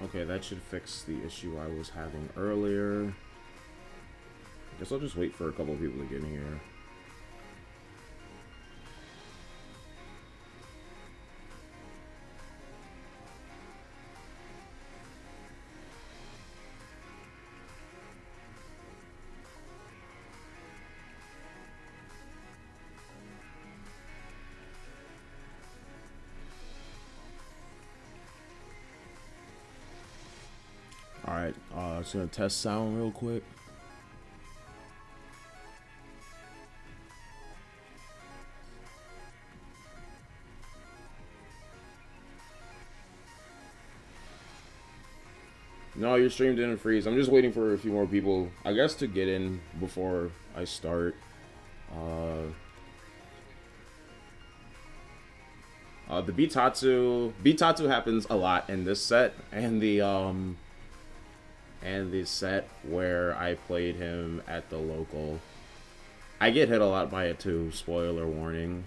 Okay, that should fix the issue I was having earlier. Guess I'll just wait for a couple of people to get in here. Alright, just gonna test sound real quick. No, your stream didn't freeze. I'm just waiting for a few more people, I guess, to get in before I start. The Bitatsu happens a lot in this set, and the set where I played him at the local. I get hit a lot by it too. Spoiler warning.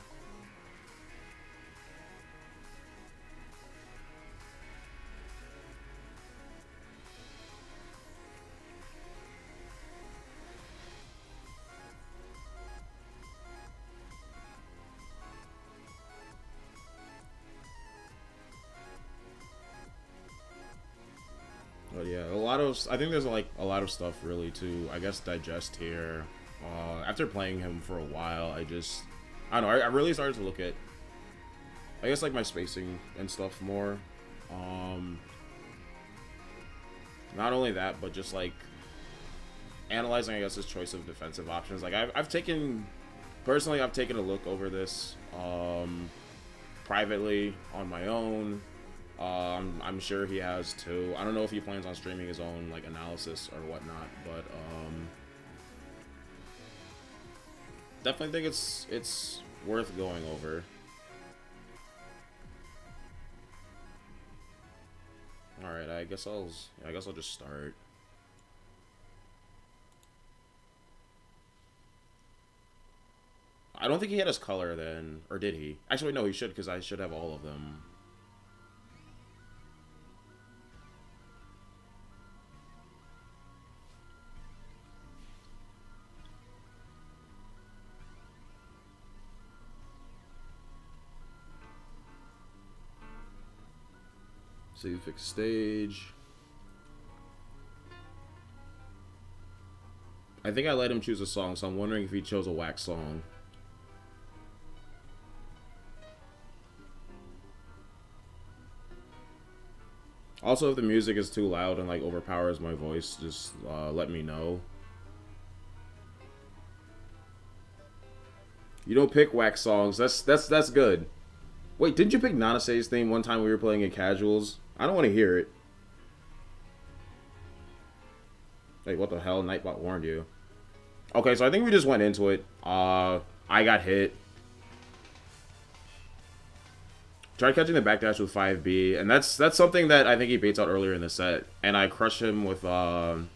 But yeah, I think there's like a lot of stuff really to, I guess, digest here. After playing him for a while, I don't know, I really started to look at, I guess, like my spacing and stuff more. Not only that, but just like analyzing, I guess, his choice of defensive options. Like personally, I've taken a look over this privately on my own. I'm sure he has too. I don't know if he plans on streaming his own like analysis or whatnot, but definitely think it's worth going over. All right, I guess I'll just start. I don't think he had his color then, or did he? Actually, no, he should, because I should have all of them. See, fix stage. I think I let him choose a song, so I'm wondering if he chose a wax song. Also, if the music is too loud and like overpowers my voice, just let me know. You don't pick wax songs. That's good. Wait, didn't you pick Nanase's theme one time we were playing in casuals? I don't want to hear it. Hey, what the hell? Nightbot warned you. Okay, so I think we just went into it. I got hit. Tried catching the backdash with 5B, and that's something that I think he baits out earlier in the set. And I crush him with this all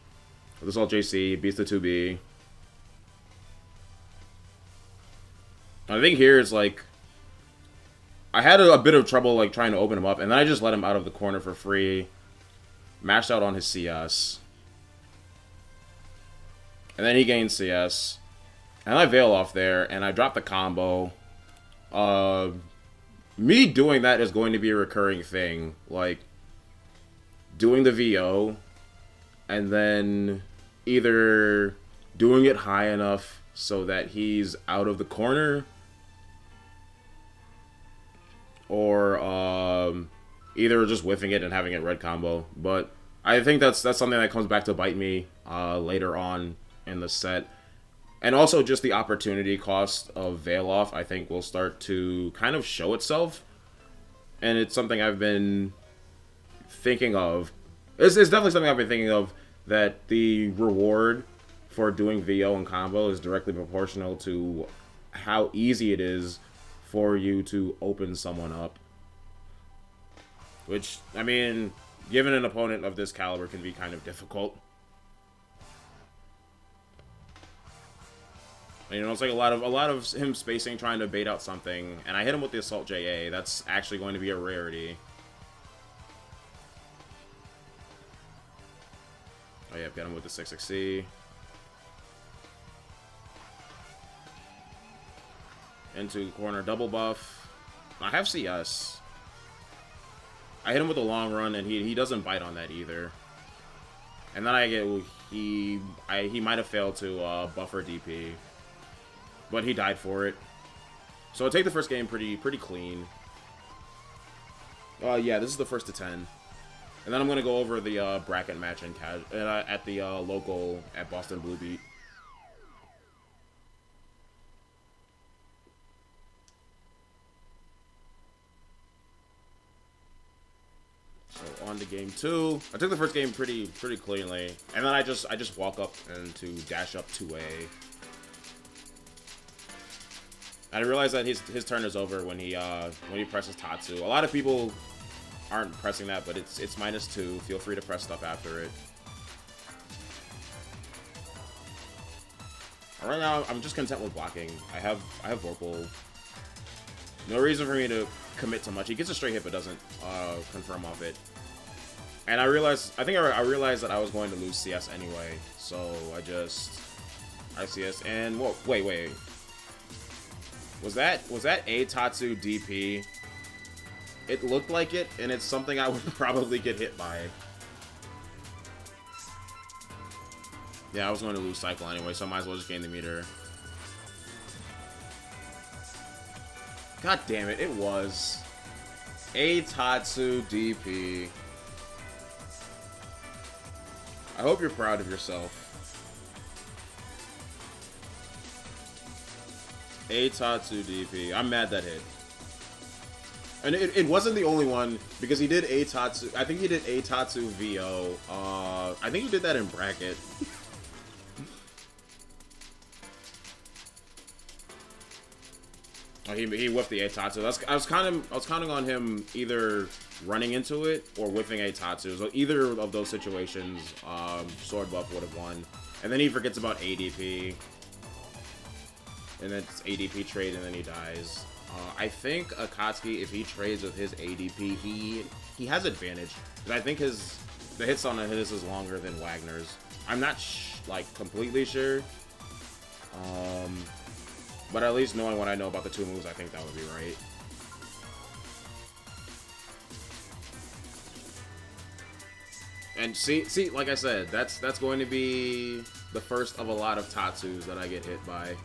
JC, beats the 2B. I think here it's like I had a bit of trouble like trying to open him up, and then I just let him out of the corner for free. Mashed out on his CS. And then he gained CS. And I Veil off there, and I dropped the combo. Me doing that is going to be a recurring thing. Like, doing the VO, and then either doing it high enough so that he's out of the corner, or either just whiffing it and having it red combo. But I think that's something that comes back to bite me later on in the set. And also just the opportunity cost of Veil Off, I think, will start to kind of show itself. And it's something I've been thinking of. It's definitely something I've been thinking of, that the reward for doing VO and combo is directly proportional to how easy it is for you to open someone up. Which, I mean, given an opponent of this caliber, can be kind of difficult. You know, it's like a lot of him spacing, trying to bait out something, and I hit him with the Assault JA. That's actually going to be a rarity. get him with the 6-6C. Into corner double buff. I have CS. I hit him with a long run, and he doesn't bite on that either. And then I get he might have failed to buffer DP, but he died for it. So I take the first game pretty clean. Yeah, this is the first to 10. And then I'm going to go over the bracket match at the local at Boston Blue Beat. So on to game 2. I took the first game pretty cleanly. And then I just walk up and to dash up 2A. And I realized that his turn is over when he presses Tatsu. A lot of people aren't pressing that, but it's -2. Feel free to press stuff after it. Right now, I'm just content with blocking. I have Vorpal. No reason for me to commit to much. He gets a straight hit, but doesn't confirm off it. And I realized that I was going to lose CS anyway, so I CS and whoa, wait. Was that a Tatsu DP? It looked like it, and it's something I would probably get hit by. Yeah, I was going to lose cycle anyway, so I might as well just gain the meter. God damn it, it was a Tatsu DP. I hope you're proud of yourself. A Tatsu DP. I'm mad that hit. And it wasn't the only one, because he did a Tatsu. I think he did a Tatsu VO. I think he did that in bracket. Oh, he whiffed the a Tatsu. I was counting on him either running into it or whiffing a Tatsu. So either of those situations, Sword Buff would have won. And then he forgets about ADP. And then it's ADP trade, and then he dies. I think Akatsuki, if he trades with his ADP, he has advantage. But I think the hits on his is longer than Wagner's. I'm not like completely sure. But at least knowing what I know about the two moves, I think that would be right. And see, like I said, that's going to be the first of a lot of Tatsus that I get hit by.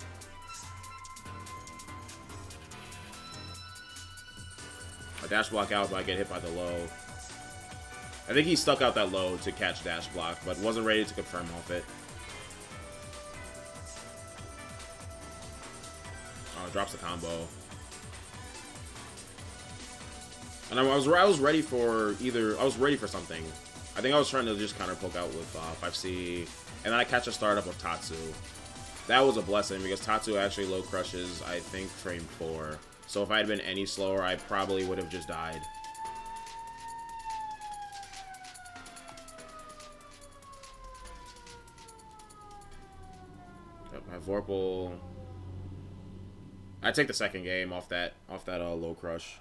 I dash block out, but I get hit by the low. I think he stuck out that low to catch dash block, but wasn't ready to confirm off it. Oh, drops the combo. And I was ready for something. I think I was trying to just counter poke out with 5C, and then I catch a startup of Tatsu. That was a blessing because Tatsu actually low crushes, I think, frame 4. So if I had been any slower, I probably would have just died. Yep, my Vorpal. I take the second game off that low crush.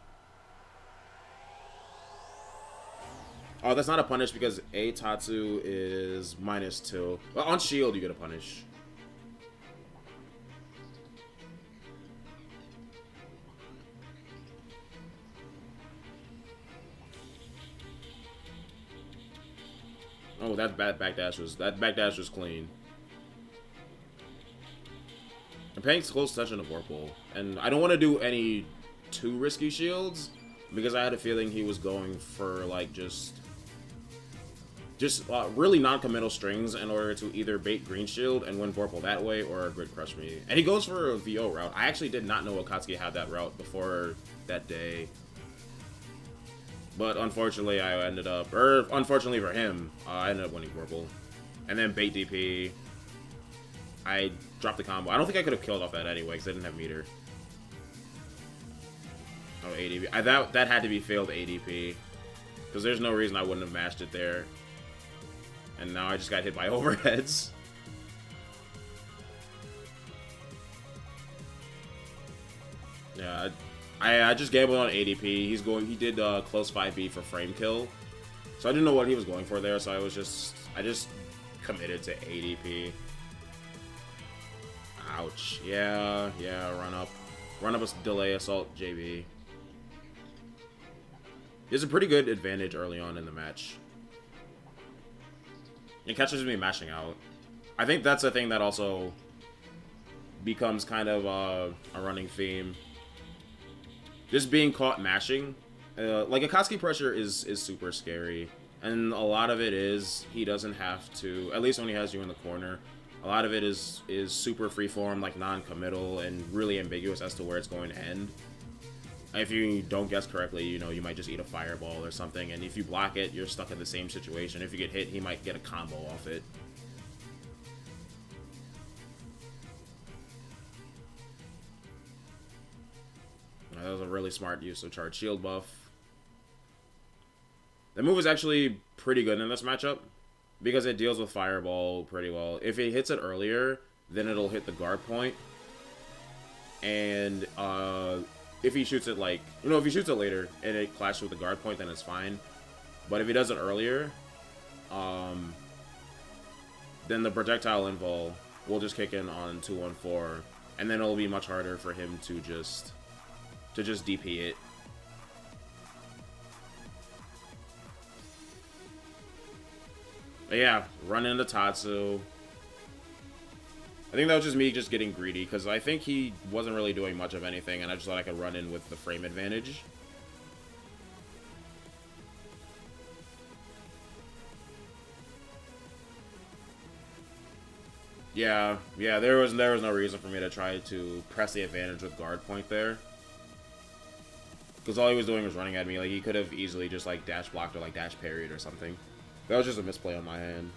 Oh, that's not a punish because a Tatsu is -2. Well, on shield you get a punish. Oh, that backdash was clean. I'm paying close attention to Vorpal, and I don't want to do any too risky shields because I had a feeling he was going for like just really non-committal strings in order to either bait green shield and win Vorpal that way or grid crush me. And he goes for a VO route. I actually did not know Akatsuki had that route before that day. But unfortunately, unfortunately for him, I ended up winning Vorpal. And then bait DP. I dropped the combo. I don't think I could have killed off that anyway because I didn't have meter. Oh, ADP. That had to be failed ADP. Because there's no reason I wouldn't have mashed it there. And now I just got hit by overheads. Yeah, I just gambled on ADP. He did close 5B for frame kill. So I didn't know what he was going for there, so I just committed to ADP. Ouch. Yeah, run up. Run up a delay assault JB. There's a pretty good advantage early on in the match. It catches me mashing out. I think that's a thing that also becomes kind of a running theme. Just being caught mashing. Like, Akatsuki pressure is super scary. And a lot of it is he doesn't have to, at least when he has you in the corner, a lot of it is super freeform, like non-committal, and really ambiguous as to where it's going to end. If you don't guess correctly, you know, you might just eat a fireball or something, and if you block it, you're stuck in the same situation. If you get hit, he might get a combo off it. That was a really smart use of charge shield buff. The move is actually pretty good in this matchup because it deals with fireball pretty well. If it hits it earlier, then it'll hit the guard point. And if he shoots it like, you know, if he shoots it later and it clashes with the guard point, then it's fine. But if he does it earlier, then the projectile invul will just kick in on 214, and then it'll be much harder for him to just DP it. But yeah, run into Tatsu. I think that was just me just getting greedy, because I think he wasn't really doing much of anything, and I just thought I could run in with the frame advantage. Yeah, there was no reason for me to try to press the advantage with guard point there. Because all he was doing was running at me. Like, he could have easily just, like, dash blocked or, like, dash parried or something. That was just a misplay on my hand.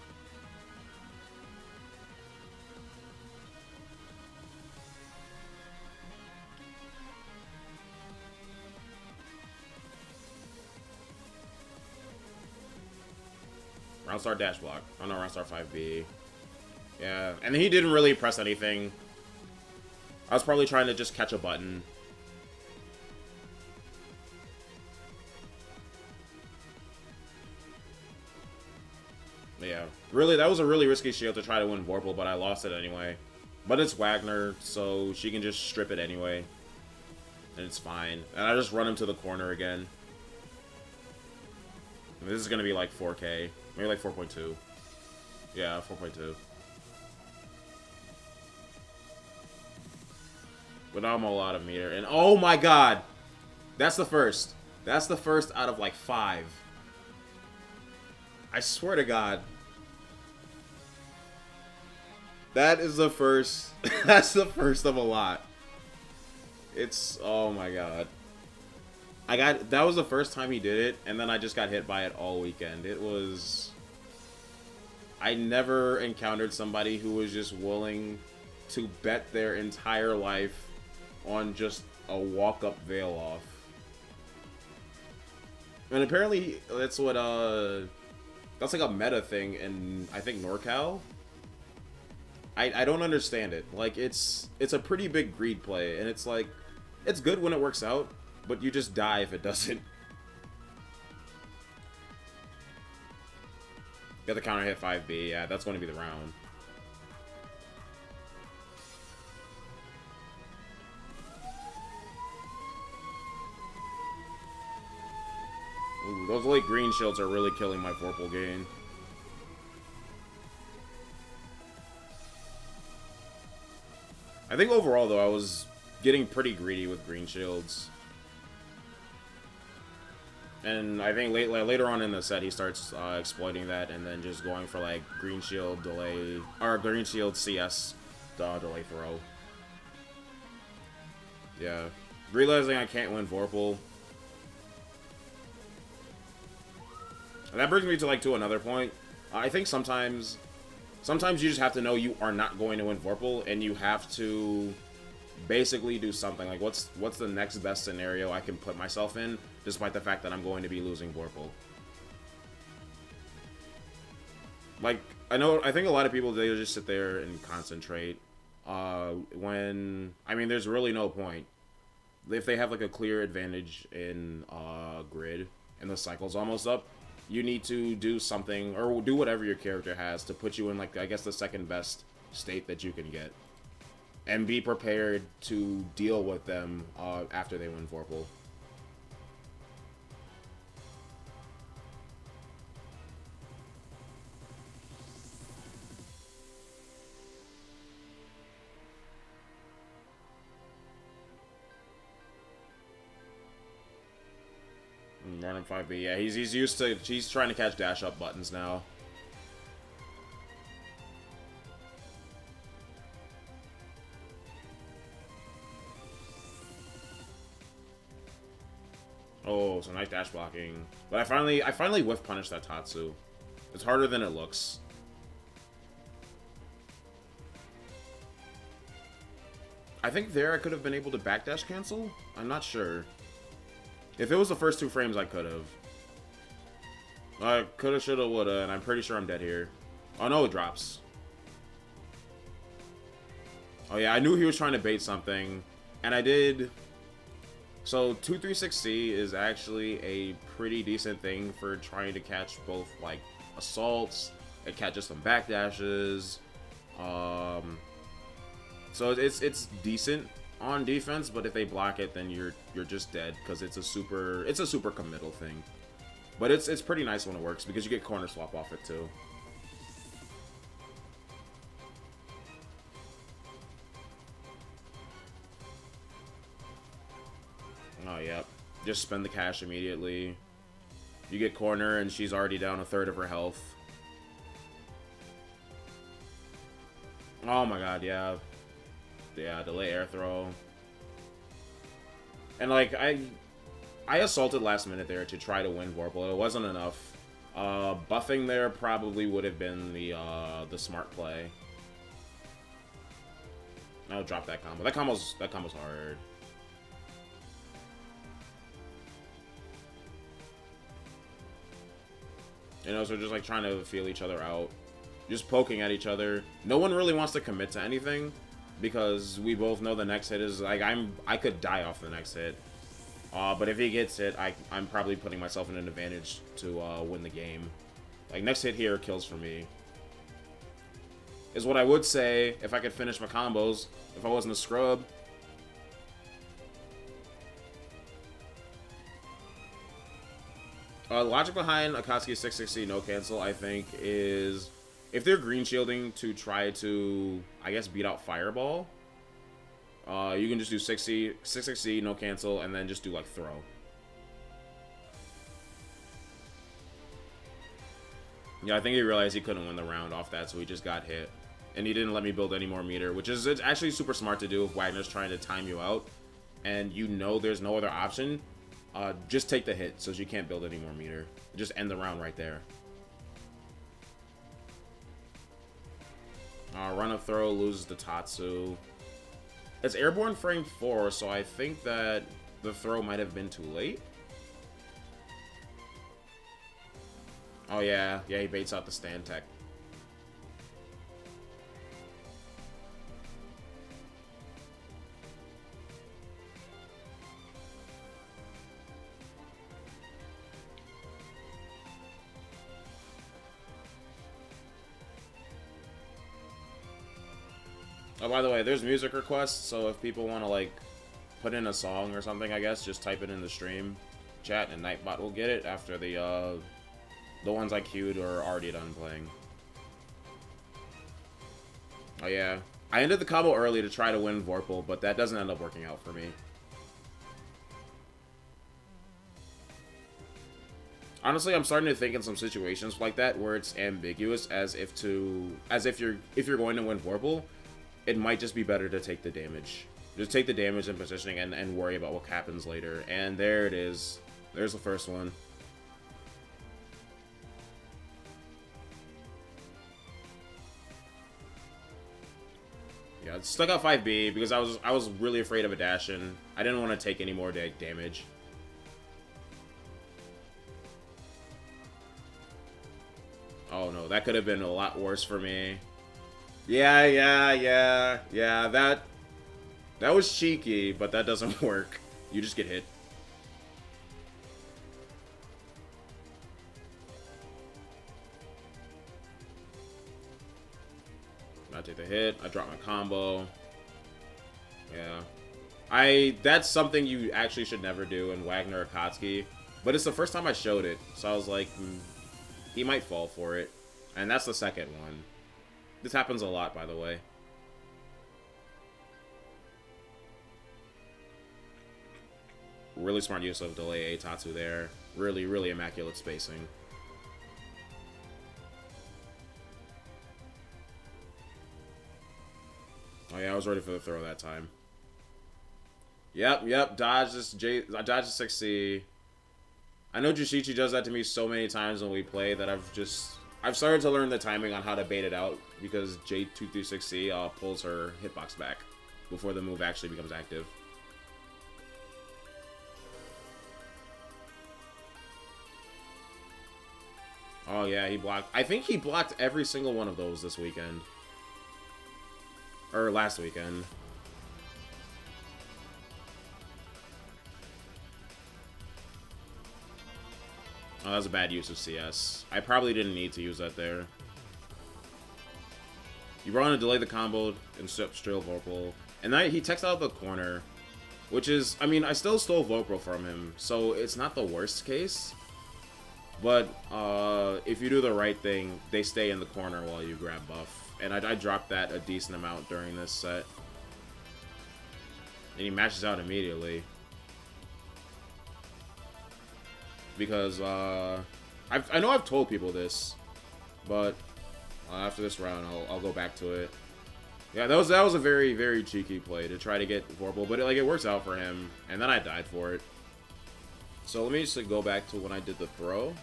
Round star dash block. Oh no, round star 5B. Yeah, and he didn't really press anything. I was probably trying to just catch a button. Yeah, really, that was a really risky shield to try to win Vorpal, but I lost it anyway. But it's Wagner, so she can just strip it anyway. And it's fine. And I just run him to the corner again. And this is going to be like 4K. Maybe like 4.2. Yeah, 4.2. But now I'm a lot of meter. And oh my god! That's the first. That's the first out of like 5. I swear to god. That is the first. That's the first of a lot. It's, oh my god. That was the first time he did it, and then I just got hit by it all weekend. It was... I never encountered somebody who was just willing to bet their entire life on just a walk-up veil off. And apparently, that's what, that's like a meta thing in, I think, NorCal. I don't understand it. Like, it's a pretty big greed play, and it's like, it's good when it works out, but you just die if it doesn't. Get the counter hit 5B, yeah, that's going to be the round. Ooh, those late green shields are really killing my Vorpal gain. I think overall, though, I was getting pretty greedy with green shields. And I think later on in the set, he starts exploiting that and then just going for, like, green shield delay, or green shield CS delay throw. Yeah. Realizing I can't win Vorpal. And that brings me to, like, to another point. I think sometimes you just have to know you are not going to win Vorpal, and you have to basically do something. Like, what's the next best scenario I can put myself in, despite the fact that I'm going to be losing Vorpal. Like, I think a lot of people, they just sit there and concentrate. When, I mean, there's really no point. If they have, like, a clear advantage in grid, and the cycle's almost up, you need to do something or do whatever your character has to put you in, like, I guess the second best state that you can get. And be prepared to deal with them after they win Vorpal. Running 5B, yeah, he's used to, he's trying to catch dash up buttons now. Oh, so nice dash blocking. But I finally whiff punished that Tatsu. It's harder than it looks. I think there I could have been able to backdash cancel? I'm not sure. If it was the first 2 frames, I could have. I coulda, shoulda, woulda, and I'm pretty sure I'm dead here. Oh no, it drops. Oh yeah, I knew he was trying to bait something, and I did. So 236C is actually a pretty decent thing for trying to catch both, like, assaults. It catches some backdashes. So it's decent on defense, but if they block it, then you're just dead because it's a super committal thing. But it's pretty nice when it works because you get corner swap off it too. Oh yeah, just spend the cash immediately. You get corner and she's already down a third of her health. Oh my god, yeah. Yeah, delay air throw. And like I assaulted last minute there to try to win Vorpal. It wasn't enough. Buffing there probably would have been the smart play. I'll drop that combo. That combo's hard. You know, so just like trying to feel each other out. Just poking at each other. No one really wants to commit to anything. Because we both know the next hit is, like, I could die off the next hit. But if he gets hit, I'm probably putting myself in an advantage to win the game. Like, next hit here kills for me. Is what I would say if I could finish my combos, if I wasn't a scrub. Logic behind Akatsuki's 660 no cancel, I think, is if they're green shielding to try to, I guess, beat out Fireball, you can just do 660, no cancel, and then just do, like, throw. Yeah, I think he realized he couldn't win the round off that, so he just got hit. And he didn't let me build any more meter, which is, it's actually super smart to do if Wagner's trying to time you out, and you know there's no other option. Just take the hit, so you can't build any more meter. Just end the round right there. Run up throw, loses the Tatsu. It's airborne frame 4, so I think that the throw might have been too late. Oh yeah, he baits out the stand tech. Oh, by the way, there's music requests, so if people want to, like, put in a song or something, I guess, just type it in the stream chat, and Nightbot will get it after the ones I queued are already done playing. Oh, yeah. I ended the combo early to try to win Vorpal, but that doesn't end up working out for me. Honestly, I'm starting to think in some situations like that where it's ambiguous as if you're going to win Vorpal, it might just be better to take the damage. Just take the damage and positioning and worry about what happens later. And there it is. There's the first one. Yeah, stuck out 5B because I was really afraid of a dash-in. I didn't want to take any more damage. Oh no, that could have been a lot worse for me. Yeah, that was cheeky, but that doesn't work. You just get hit. hit. I dropped my combo. Yeah. That's something you actually should never do in Wagner Akatsuki. But it's the first time I showed it. So I was like, he might fall for it. And that's the second one. This happens a lot, by the way. Really smart use of delay Eitatsu there. Really, really immaculate spacing. Oh yeah, I was ready for the throw that time. Yep, dodge this 6C. I know Jushichi does that to me so many times when we play that I've started to learn the timing on how to bait it out because J236C pulls her hitbox back before the move actually becomes active. Oh yeah, he blocked. I think he blocked every single one of those this weekend. Or last weekend. Oh, that was a bad use of CS. I probably didn't need to use that there. You want to delay the combo and steal Vorpal. And then he techs out the corner. Which is, I mean, I still stole Vorpal from him. So it's not the worst case. But if you do the right thing, they stay in the corner while you grab buff. And I dropped that a decent amount during this set. And he matches out immediately. Because, I know I've told people this, but after this round, I'll go back to it. Yeah, that was a very, very cheeky play to try to get Vorpal, but it works out for him, and then I died for it. So let me just go back to when I did the throw.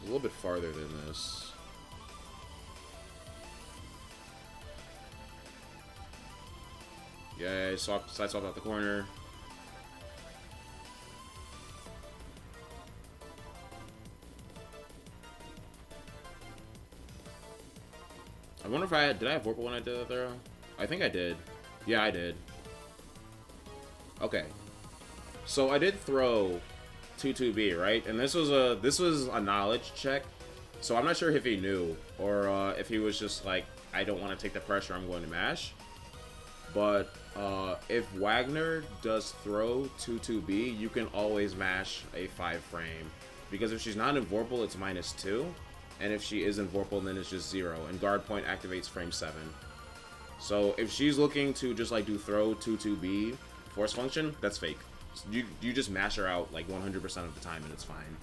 A little bit farther than this. Yeah, side swap out the corner. I wonder if did I have Vorpal when I did that throw? I think I did. Yeah, I did. Okay. So I did throw 2-2B, right? And this was a knowledge check. So I'm not sure if he knew or if he was just like, I don't want to take the pressure, I'm going to mash. But if Wagner does throw 2-2B, you can always mash a 5 frame. Because if she's not in Vorpal, it's -2. And if she is in Vorpal, then it's just 0. And guard point activates frame 7. So if she's looking to just like do throw 2-2B force function, that's fake. You just mash her out like 100% of the time and it's fine.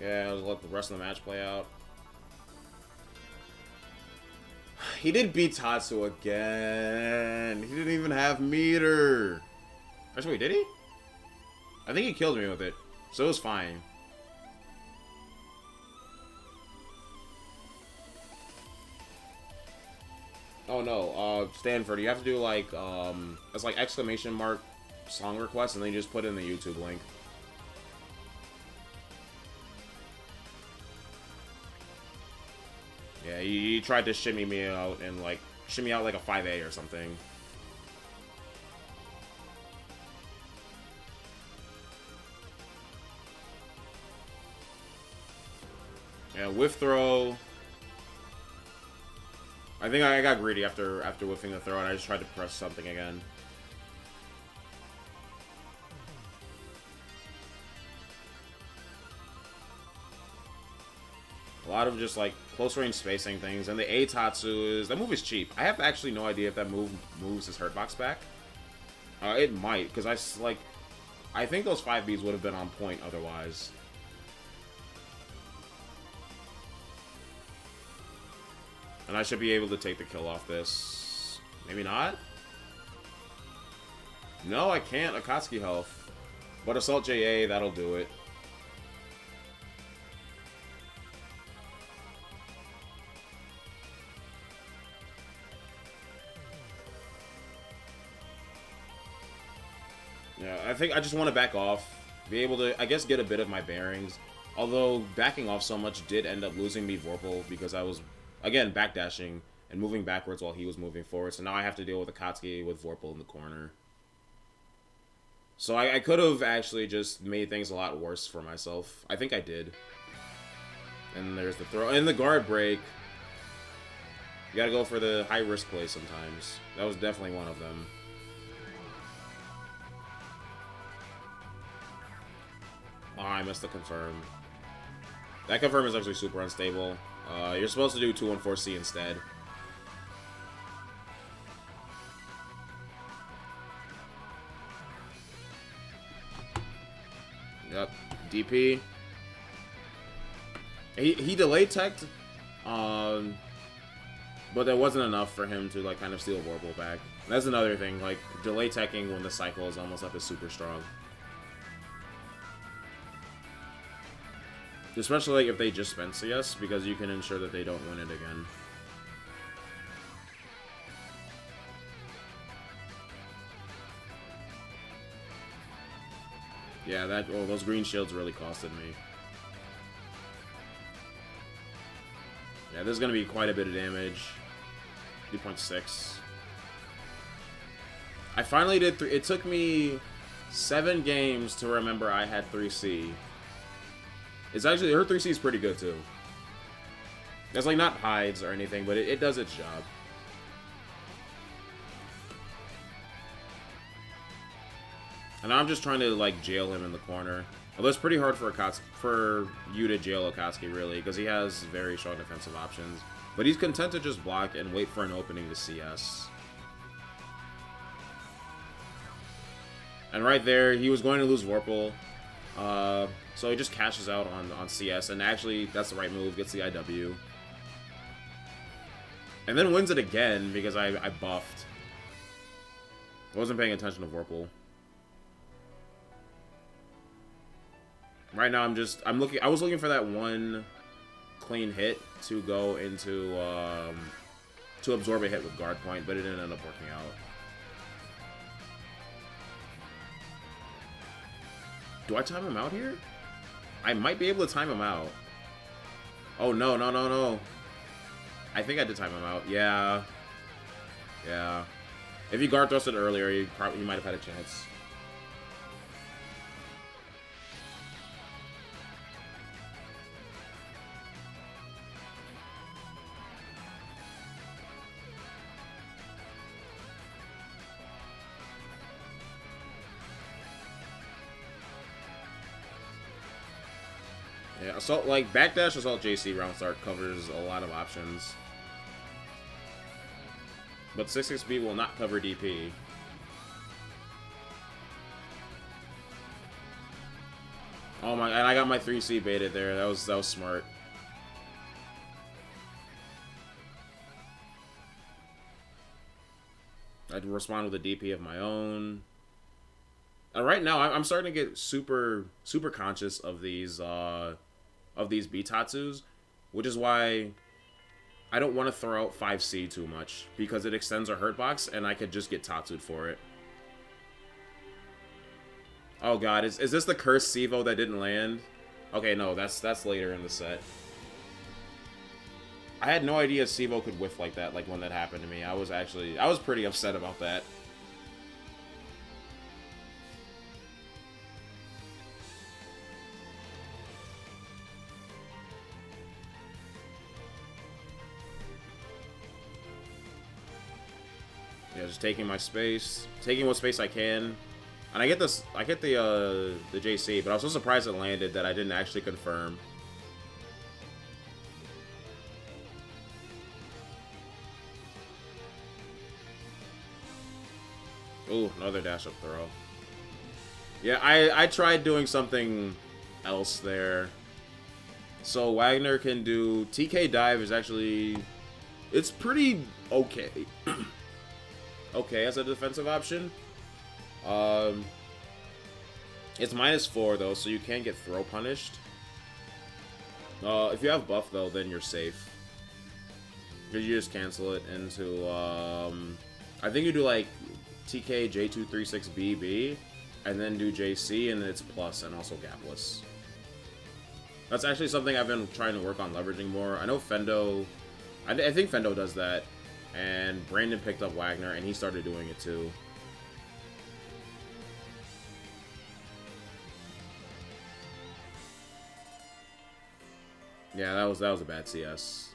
Yeah, I'll let the rest of the match play out. He did beat Tatsu again. He didn't even have meter. Actually, wait, did he? I think he killed me with it, so it was fine. Oh no, Stanford, you have to do like, it's like exclamation mark song request, and then you just put in the YouTube link. Yeah, he tried to shimmy me out and like shimmy out like a 5A or something. Yeah, whiff throw. I think I got greedy after whiffing the throw and I just tried to press something again. A lot of just like close range spacing things, and the Eitatsu that move is cheap. I have actually no idea if that move moves his hurtbox back. It might, because I think those 5Bs would have been on point otherwise. And I should be able to take the kill off this. Maybe not? No, I can't. Akatsuki health. But Assault JA, that'll do it. Yeah, I think I just want to back off. Be able to, I guess, get a bit of my bearings. Although, backing off so much did end up losing me Vorpal because I was again, backdashing and moving backwards while he was moving forward. So now I have to deal with Akatsuki with Vorpal in the corner. So I could have actually just made things a lot worse for myself. I think I did. And there's the throw. And the guard break. You gotta go for the high-risk play sometimes. That was definitely one of them. Oh, I missed the confirm. That confirm is actually super unstable. You're supposed to do 2-1-4-C instead. Yep. DP. He delayed teched, but that wasn't enough for him to like kind of steal Vorpal back. And that's another thing, like delay teching when the cycle is almost up is super strong. Especially like if they just spent CS, because you can ensure that they don't win it again. Yeah, those green shields really costed me. Yeah, this is going to be quite a bit of damage. 3.6. I finally did it took me 7 games to remember I had 3C. It's actually, her 3C is pretty good too. It's like not hides or anything, but it does its job. And I'm just trying to like jail him in the corner. Although it's pretty hard for you to jail Akatsuki, really, because he has very strong defensive options. But he's content to just block and wait for an opening to CS. And right there, he was going to lose Vorpal. So he just cashes out on CS, and actually, that's the right move, gets the IW. And then wins it again, because I buffed. I wasn't paying attention to Vorpal. Right now, I was looking for that one clean hit to go into, to absorb a hit with guard point, but it didn't end up working out. Do I time him out here? I might be able to time him out. Oh, no, no, no, no. I think I did time him out. Yeah. Yeah. If he guard thrusted earlier, he might have had a chance. Yeah, assault, like, backdash assault JC round start covers a lot of options. But 6-6B will not cover DP. Oh my, and I got my 3C baited there. That was smart. I'd respond with a DP of my own. And right now, I'm starting to get super conscious of these B-Tatsus, which is why I don't want to throw out 5C too much, because it extends our hurt box, and I could just get Tatsu'd for it. Oh god, is this the cursed Sivo that didn't land? Okay, no, that's later in the set. I had no idea Sivo could whiff like that, like when that happened to me. I was pretty upset about that. Yeah, just taking my space, taking what space I can, and I get the JC, but I was so surprised it landed that I didn't actually confirm. Ooh, another dash up throw. Yeah, I tried doing something else there. So Wagner can do TK dive is actually, it's pretty okay. Okay as a defensive option. It's -4 though, so you can get throw punished. If you have buff though, then you're safe. Because you just cancel it into, I think you do like TK J236BB, and then do JC, and then it's plus and also gapless. That's actually something I've been trying to work on leveraging more. I know Fendo I think Fendo does that. And Brandon picked up Wagner, and he started doing it too. Yeah, that was a bad CS.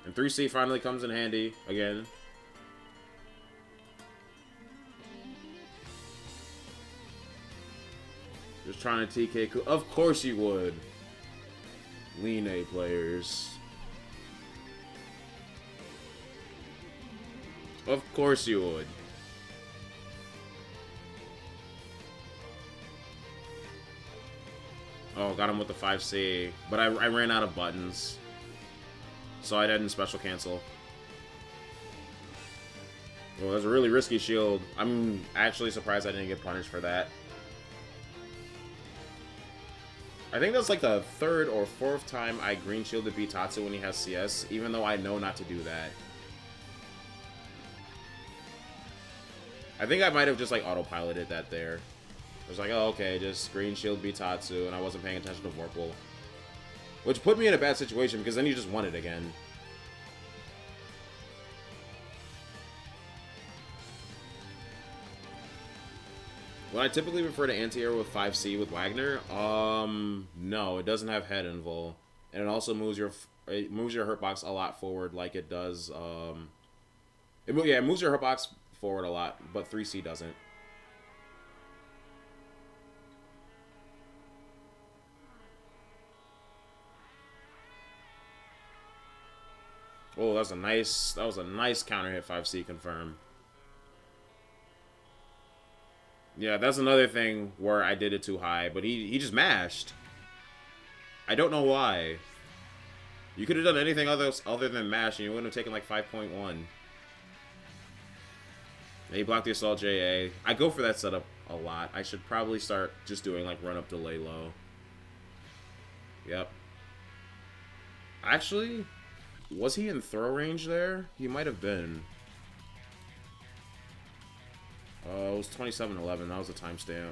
And 3C finally comes in handy again. Just trying to TK. Of course you would. Lean A players. Of course you would. Oh, got him with the 5C. But I ran out of buttons. So I didn't special cancel. Well, that's a really risky shield. I'm actually surprised I didn't get punished for that. I think that's like the third or fourth time I green shielded Bitatsu when he has CS, even though I know not to do that. I think I might have just like autopiloted that there. I was like, oh, okay, just green shield Bitatsu, and I wasn't paying attention to Vorpal. Which put me in a bad situation, because then you just won it again. Would I typically prefer to anti-air with 5C with Wagner? No, it doesn't have head invul. And it also moves your hurtbox a lot forward like it does, it moves your hurtbox forward a lot, but 3C doesn't. Oh, that was a nice counter hit 5C confirm. Yeah, that's another thing where I did it too high, but he just mashed. I don't know why. You could have done anything other than mash, and you wouldn't have taken like 5.1. He blocked the assault JA. I go for that setup a lot. I should probably start just doing like run up to lay low. Yep. Actually, was he in throw range there? He might have been. It was 27:11. That was the timestamp.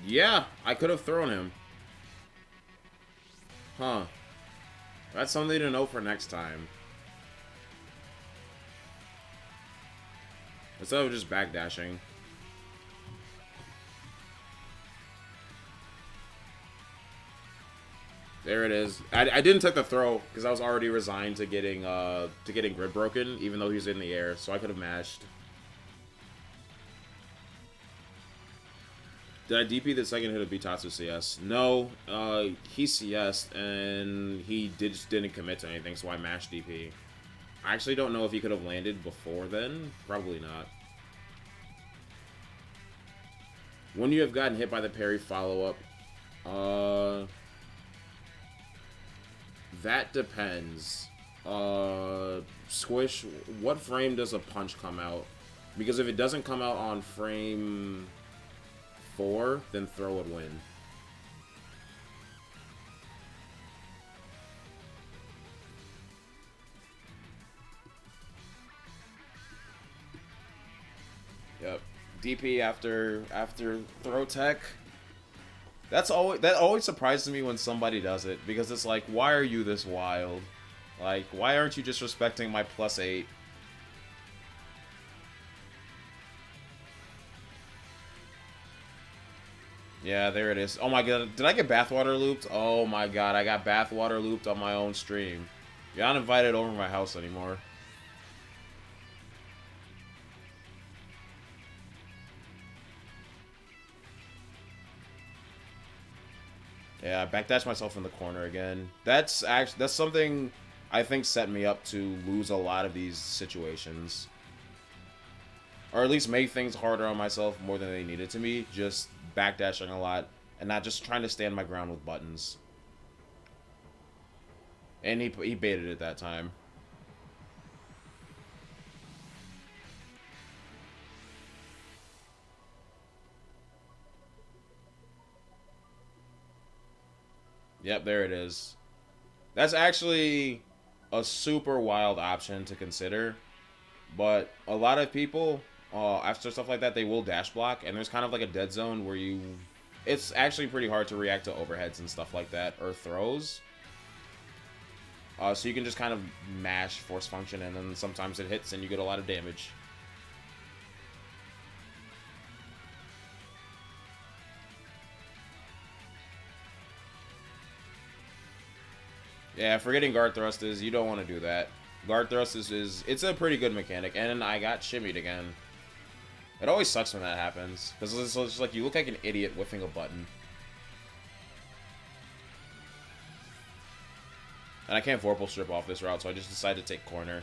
Yeah, I could have thrown him. Huh. That's something to know for next time. Instead of just backdashing. There it is. I didn't take the throw because I was already resigned to getting grid broken, even though he was in the air, so I could have mashed. Did I DP the second hit of Bitatsu CS? No, he CS'd, and he just didn't commit to anything, so I mashed DP. I actually don't know if he could have landed before then. Probably not. When you have gotten hit by the parry follow-up, that depends. Squish, what frame does a punch come out? Because if it doesn't come out on frame 4, then throw would win. Yep. DP after throw tech. That always surprises me when somebody does it, because it's like, why are you this wild? Like, why aren't you just respecting my +8? Yeah, there it is. Oh my god, did I get bathwater looped? Oh my god, I got bathwater looped on my own stream. You're not invited over my house anymore. Yeah, I backdashed myself in the corner again. That's something I think set me up to lose a lot of these situations. Or at least make things harder on myself more than they needed to be. Just backdashing a lot and not just trying to stand my ground with buttons. And he baited it that time. Yep, there it is. That's actually a super wild option to consider. But a lot of people, after stuff like that, they will dash block, and there's kind of like a dead zone where you... It's actually pretty hard to react to overheads and stuff like that, or throws. So you can just kind of mash force function, and then sometimes it hits and you get a lot of damage. Yeah, forgetting guard thrust is, you don't want to do that. Guard thrust is it's a pretty good mechanic, and I got shimmied again. It always sucks when that happens, because it's just like you look like an idiot whiffing a button. And I can't Vorpal strip off this route, so I just decided to take corner.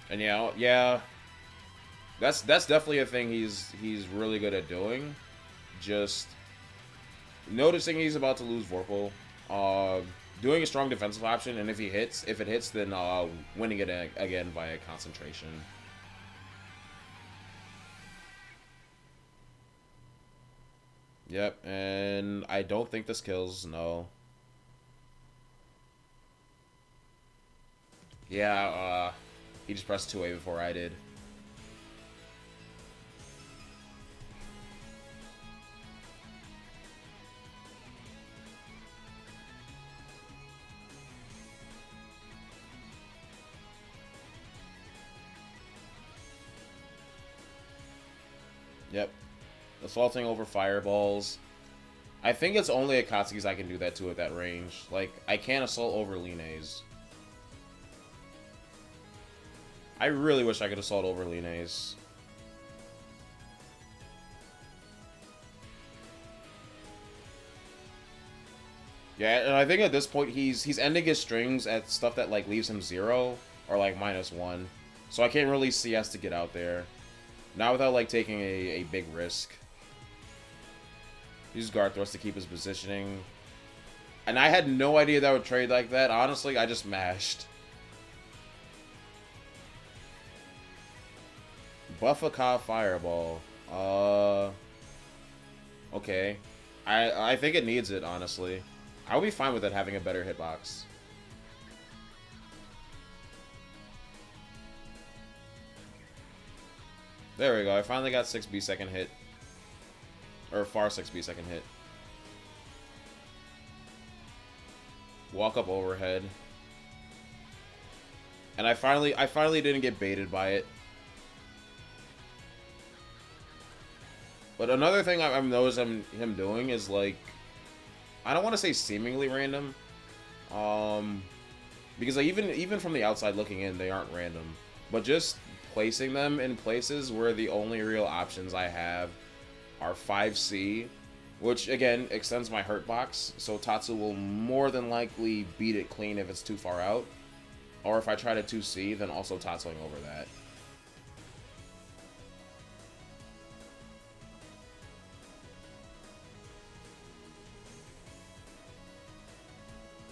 And yeah, that's definitely a thing he's really good at doing. Just noticing he's about to lose Vorpal, doing a strong defensive option, and if it hits, then winning it again via concentration. Yep, and I don't think this kills, no. Yeah, he just pressed 2A before I did. Yep. Assaulting over fireballs. I think it's only Akatsuki's I can do that to at that range. Like, I can't assault over Line's. I really wish I could assault over Line's. Yeah, and I think at this point he's ending his strings at stuff that like leaves him 0 or like -1. So I can't really CS to get out there. Not without like taking a big risk. Use guard thrust to keep his positioning. And I had no idea that would trade like that. Honestly, I just mashed. Buff a Ka Fireball. Okay. I think it needs it, honestly. I would be fine with it having a better hitbox. There we go. I finally got 6B second hit. Or far 6B second hit. Walk up overhead. And I finally didn't get baited by it. But another thing I've noticed him doing is like, I don't want to say seemingly random, because like, even from the outside looking in, they aren't random. But just placing them in places where the only real options I have are 5C, which again extends my hurt box, so Tatsu will more than likely beat it clean if it's too far out. Or if I try to 2C, then also Tatsuing over that.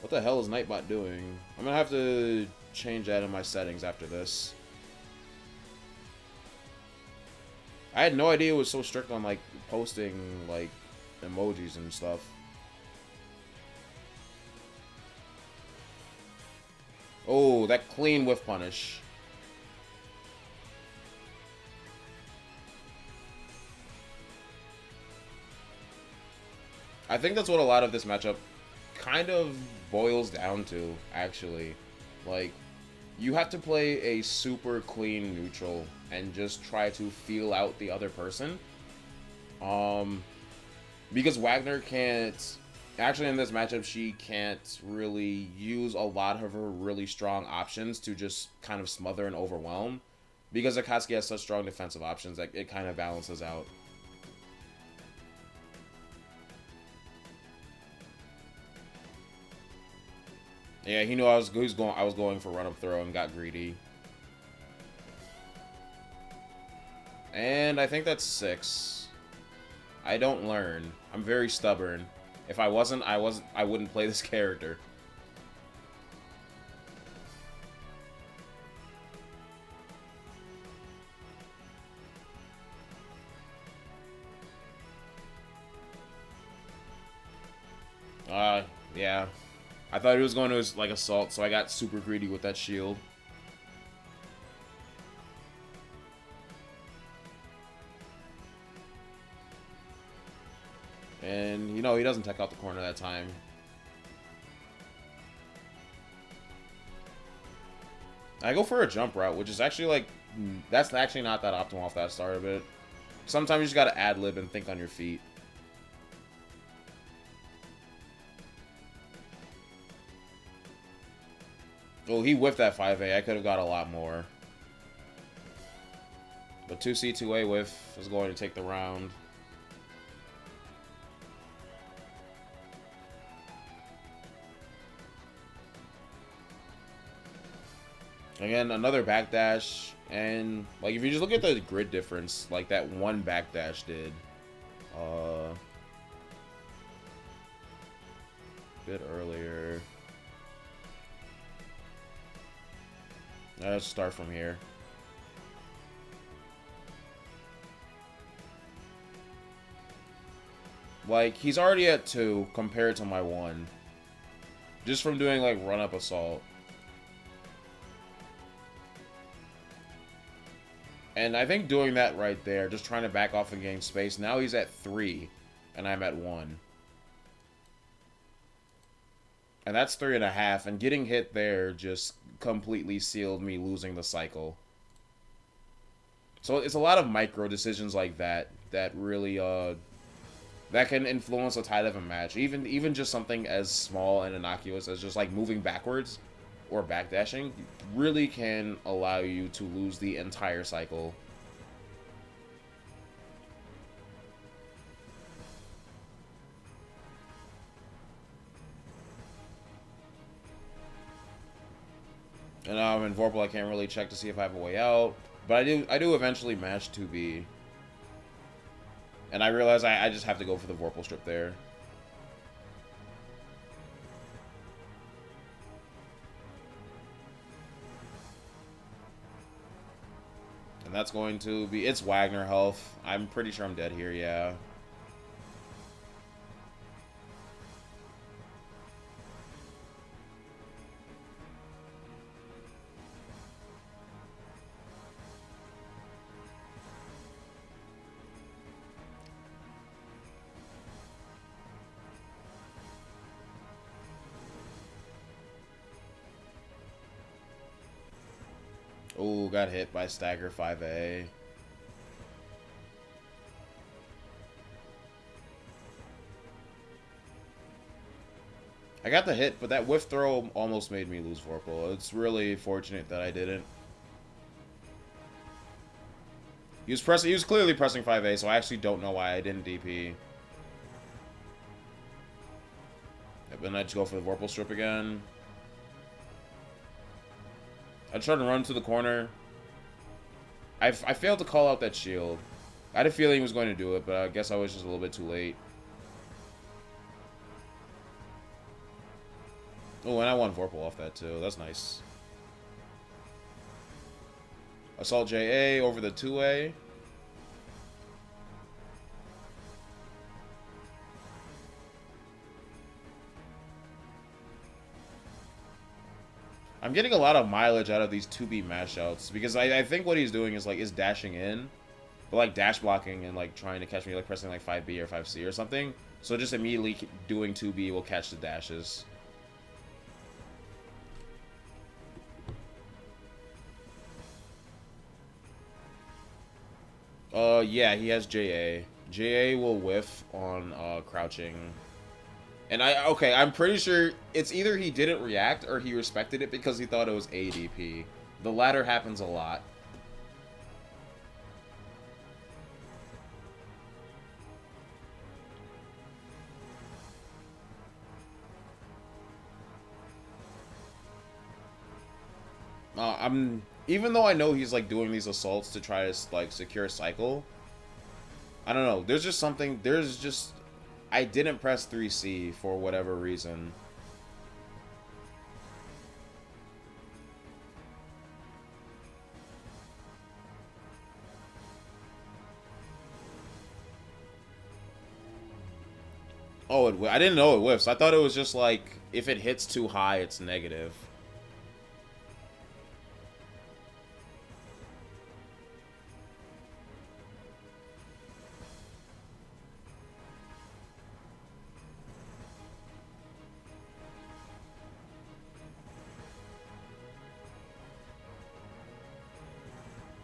What the hell is Nightbot doing? I'm gonna have to change that in my settings after this. I had no idea it was so strict on like posting like emojis and stuff. Oh, that clean whiff punish. I think that's what a lot of this matchup kind of boils down to, actually. Like, you have to play a super clean neutral and just try to feel out the other person. Because Wagner can't... Actually, in this matchup, she can't really use a lot of her really strong options to just kind of smother and overwhelm. Because Akatsuki has such strong defensive options that it kind of balances out. Yeah, he knew I was going for run-up throw and got greedy. And I think that's 6. I don't learn. I'm very stubborn. If I wasn't, I wouldn't play this character. Yeah. I thought he was going to like assault, so I got super greedy with that shield. And, you know, he doesn't tech out the corner that time. I go for a jump route, which is actually, like, that's actually not that optimal off that start of it. Sometimes you just gotta ad-lib and think on your feet. Oh, he whiffed that 5A. I could have got a lot more. But 2C, 2A whiff is going to take the round. Again, another backdash, and like if you just look at the grid difference, like that one backdash did, a bit earlier. Let's start from here. Like he's already at 2 compared to my 1, just from doing like run up assault. And I think doing that right there, just trying to back off and gain space, now he's at 3, and I'm at 1. And that's 3.5, and getting hit there just completely sealed me losing the cycle. So it's a lot of micro decisions like that that really, that can influence the tide of a match. Even just something as small and innocuous as just like moving backwards or backdashing really can allow you to lose the entire cycle. And in Vorpal I can't really check to see if I have a way out, but I do eventually match 2B. And I realize I just have to go for the Vorpal strip there. And that's going to be... It's Wagner health. I'm pretty sure I'm dead here, yeah. Oh, got hit by Stagger 5A. I got the hit, but that whiff throw almost made me lose Vorpal. It's really fortunate that I didn't. He was clearly pressing 5A, so I actually don't know why I didn't DP. Yep, and I just go for the Vorpal strip again. I tried to run to the corner. I failed to call out that shield. I had a feeling he was going to do it, but I guess I was just a little bit too late. Oh, and I won Vorpal off that too. That's nice. Assault JA over the 2A. I'm getting a lot of mileage out of these 2B mashouts because I think what he's doing is dashing in, but like dash blocking and like trying to catch me like pressing like 5B or 5C or something. So just immediately doing 2B will catch the dashes. Yeah, he has JA. JA will whiff on crouching. And I'm pretty sure it's either he didn't react or he respected it because he thought it was ADP. The latter happens a lot. Even though I know he's like doing these assaults to try to like secure a cycle, I don't know. I didn't press 3C for whatever reason. Oh, I didn't know it whiffs. I thought it was just like, if it hits too high, it's negative.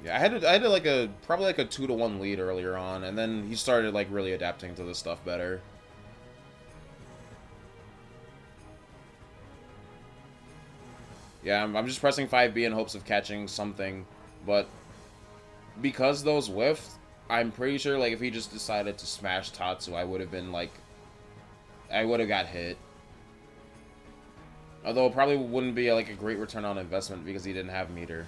Yeah, I had like a probably like a 2-1 lead earlier on, and then he started like really adapting to this stuff better. Yeah, I'm just pressing 5B in hopes of catching something, but because those whiffed, I'm pretty sure like if he just decided to smash Tatsu, I would have been like, I would have got hit. Although it probably wouldn't be like a great return on investment because he didn't have meter.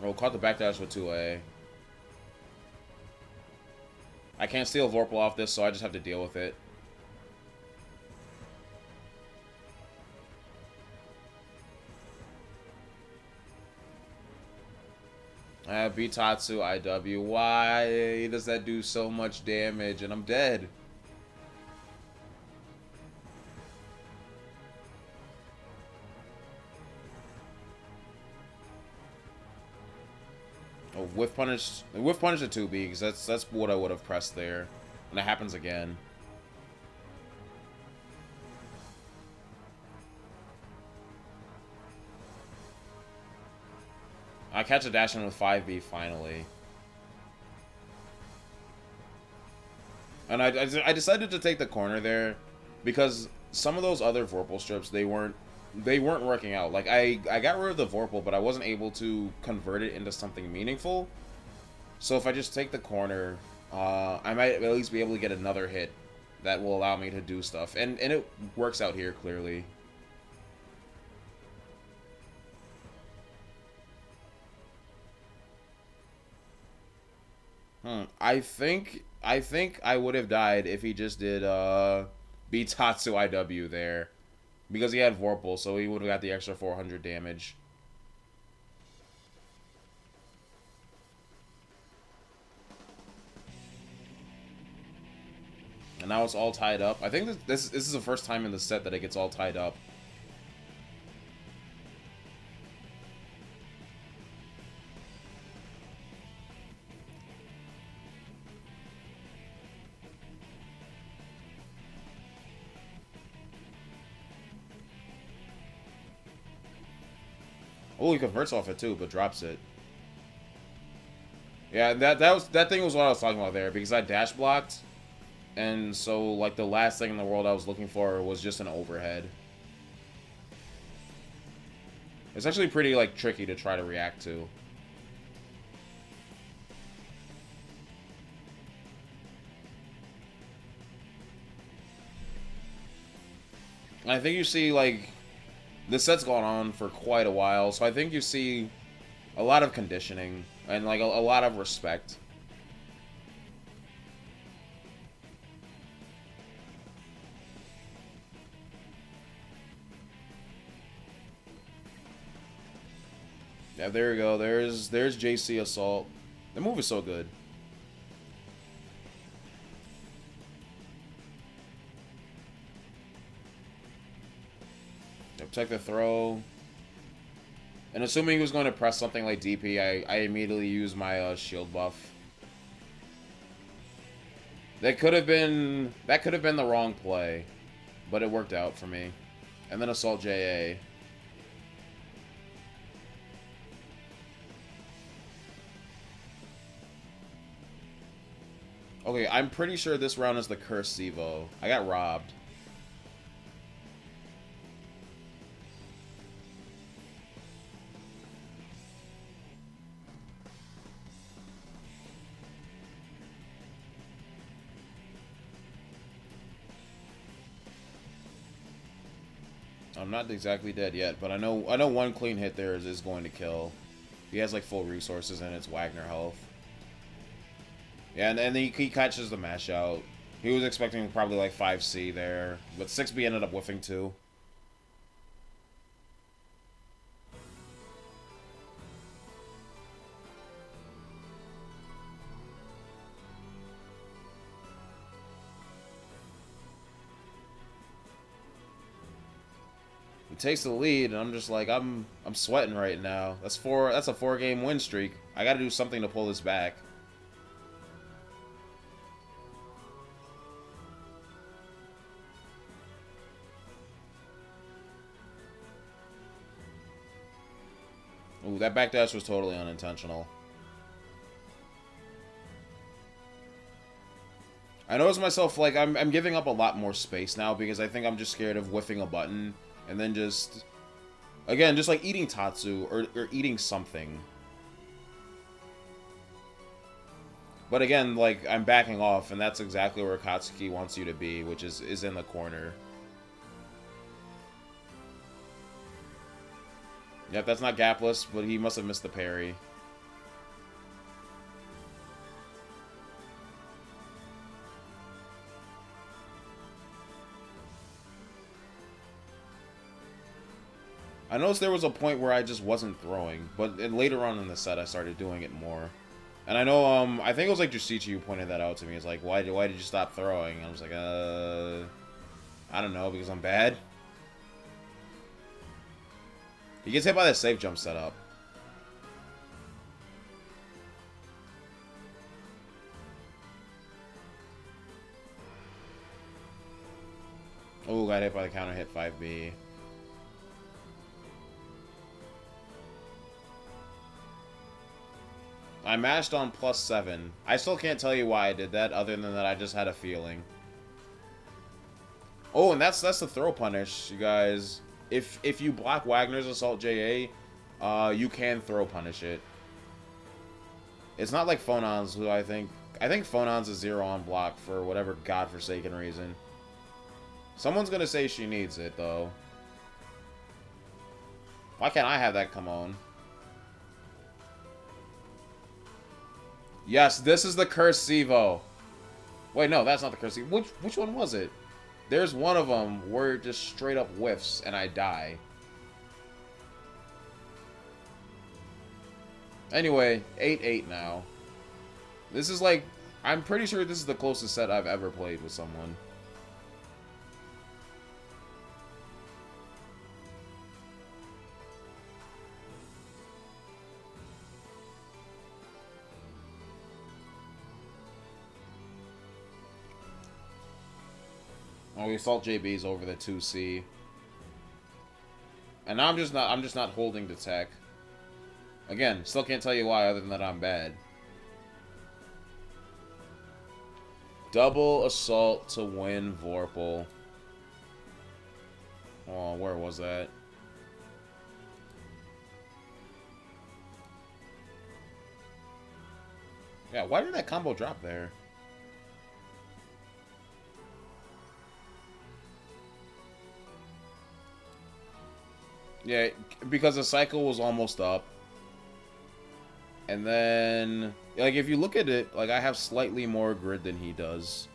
Oh, caught the backdash with 2A. I can't steal Vorpal off this, so I just have to deal with it. Bitatsu IW. Why does that do so much damage? And I'm dead. Oh, whiff punish a 2B because that's what I would have pressed there. And it happens again. I catch a dash in with 5B finally. And I decided to take the corner there because some of those other Vorpal strips, they weren't working out. Like I got rid of the Vorpal, but I wasn't able to convert it into something meaningful. So if I just take the corner, I might at least be able to get another hit that will allow me to do stuff. And it works out here clearly. I think I would have died if he just did beat Tatsu IW there. Because he had Vorpal, so he would have got the extra 400 damage. And now it's all tied up. I think this is the first time in the set that it gets all tied up. Oh, he converts off it too, but drops it. Yeah, that thing was what I was talking about there because I dash blocked, and so like the last thing in the world I was looking for was just an overhead. It's actually pretty like tricky to try to react to. And I think you see like this set's gone on for quite a while, so I think you see a lot of conditioning and like a lot of respect. Yeah, there we go. There's JC Assault. The move is so good. Protect the throw. And assuming he was going to press something like DP, I immediately used my shield buff. That could have been the wrong play, but it worked out for me. And then Assault JA. Okay, I'm pretty sure this round is the Curse Evo. I got robbed. I'm not exactly dead yet, but I know one clean hit there is going to kill. He has like full resources and it's Wagner health. Yeah, and then he catches the mash out. He was expecting probably like 5C there, but 6B ended up whiffing too. He takes the lead, and I'm just like, I'm sweating right now. That's a 4-game win streak. I got to do something to pull this back. Ooh, that backdash was totally unintentional. I notice myself, like, I'm giving up a lot more space now because I think I'm just scared of whiffing a button and then just, again, just like eating Tatsu or eating something. But again, like, I'm backing off, and that's exactly where Katsuki wants you to be, which is in the corner. Yep, that's not gapless, but he must have missed the parry. I noticed there was a point where I just wasn't throwing, but later on in the set I started doing it more. And I know, I think it was like Jusichi who pointed that out to me. It's like, why did you stop throwing? And I was like, I don't know, because I'm bad. He gets hit by that safe jump setup. Oh, got hit by the counter hit 5B. I mashed on +7. I still can't tell you why I did that, other than that I just had a feeling. Oh, and that's the throw punish, you guys. If you block Wagner's Assault JA, you can throw punish it. It's not like Phonon's, who I think Phonon's is 0 on block for whatever godforsaken reason. Someone's gonna say she needs it, though. Why can't I have that come on? Yes, this is the Cursivo. Wait, no, that's not the Cursivo. Which one was it? There's one of them where it just straight up whiffs and I die. Anyway, 8-8 now. This is like, I'm pretty sure this is the closest set I've ever played with someone. Oh, the Assault JB's over the 2C. And now I'm just not holding the tech. Again, still can't tell you why other than that I'm bad. Double Assault to win Vorpal. Oh, where was that? Yeah, why did that combo drop there? Yeah, because the cycle was almost up. And then, like, if you look at it, like, I have slightly more grid than he does.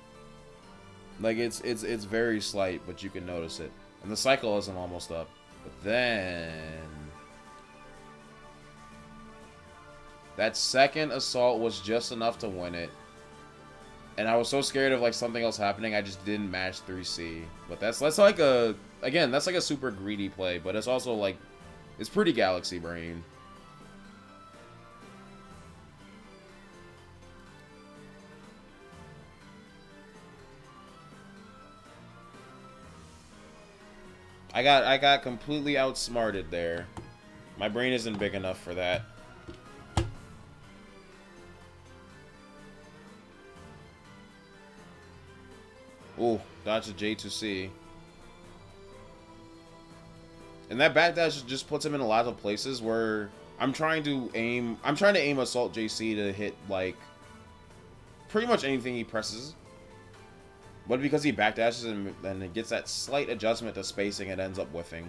Like, it's very slight, but you can notice it. And the cycle isn't almost up. But then... that second assault was just enough to win it. And I was so scared of, like, something else happening, I just didn't mash 3C. But that's like a... again, that's like a super greedy play, but it's also, like... it's pretty Galaxy Brain. I got completely outsmarted there. My brain isn't big enough for that. Ooh, dodge the J2C. And that backdash just puts him in a lot of places where I'm trying to aim Assault JC to hit, like, pretty much anything he presses. But because he backdashes and it gets that slight adjustment to spacing, it ends up whiffing.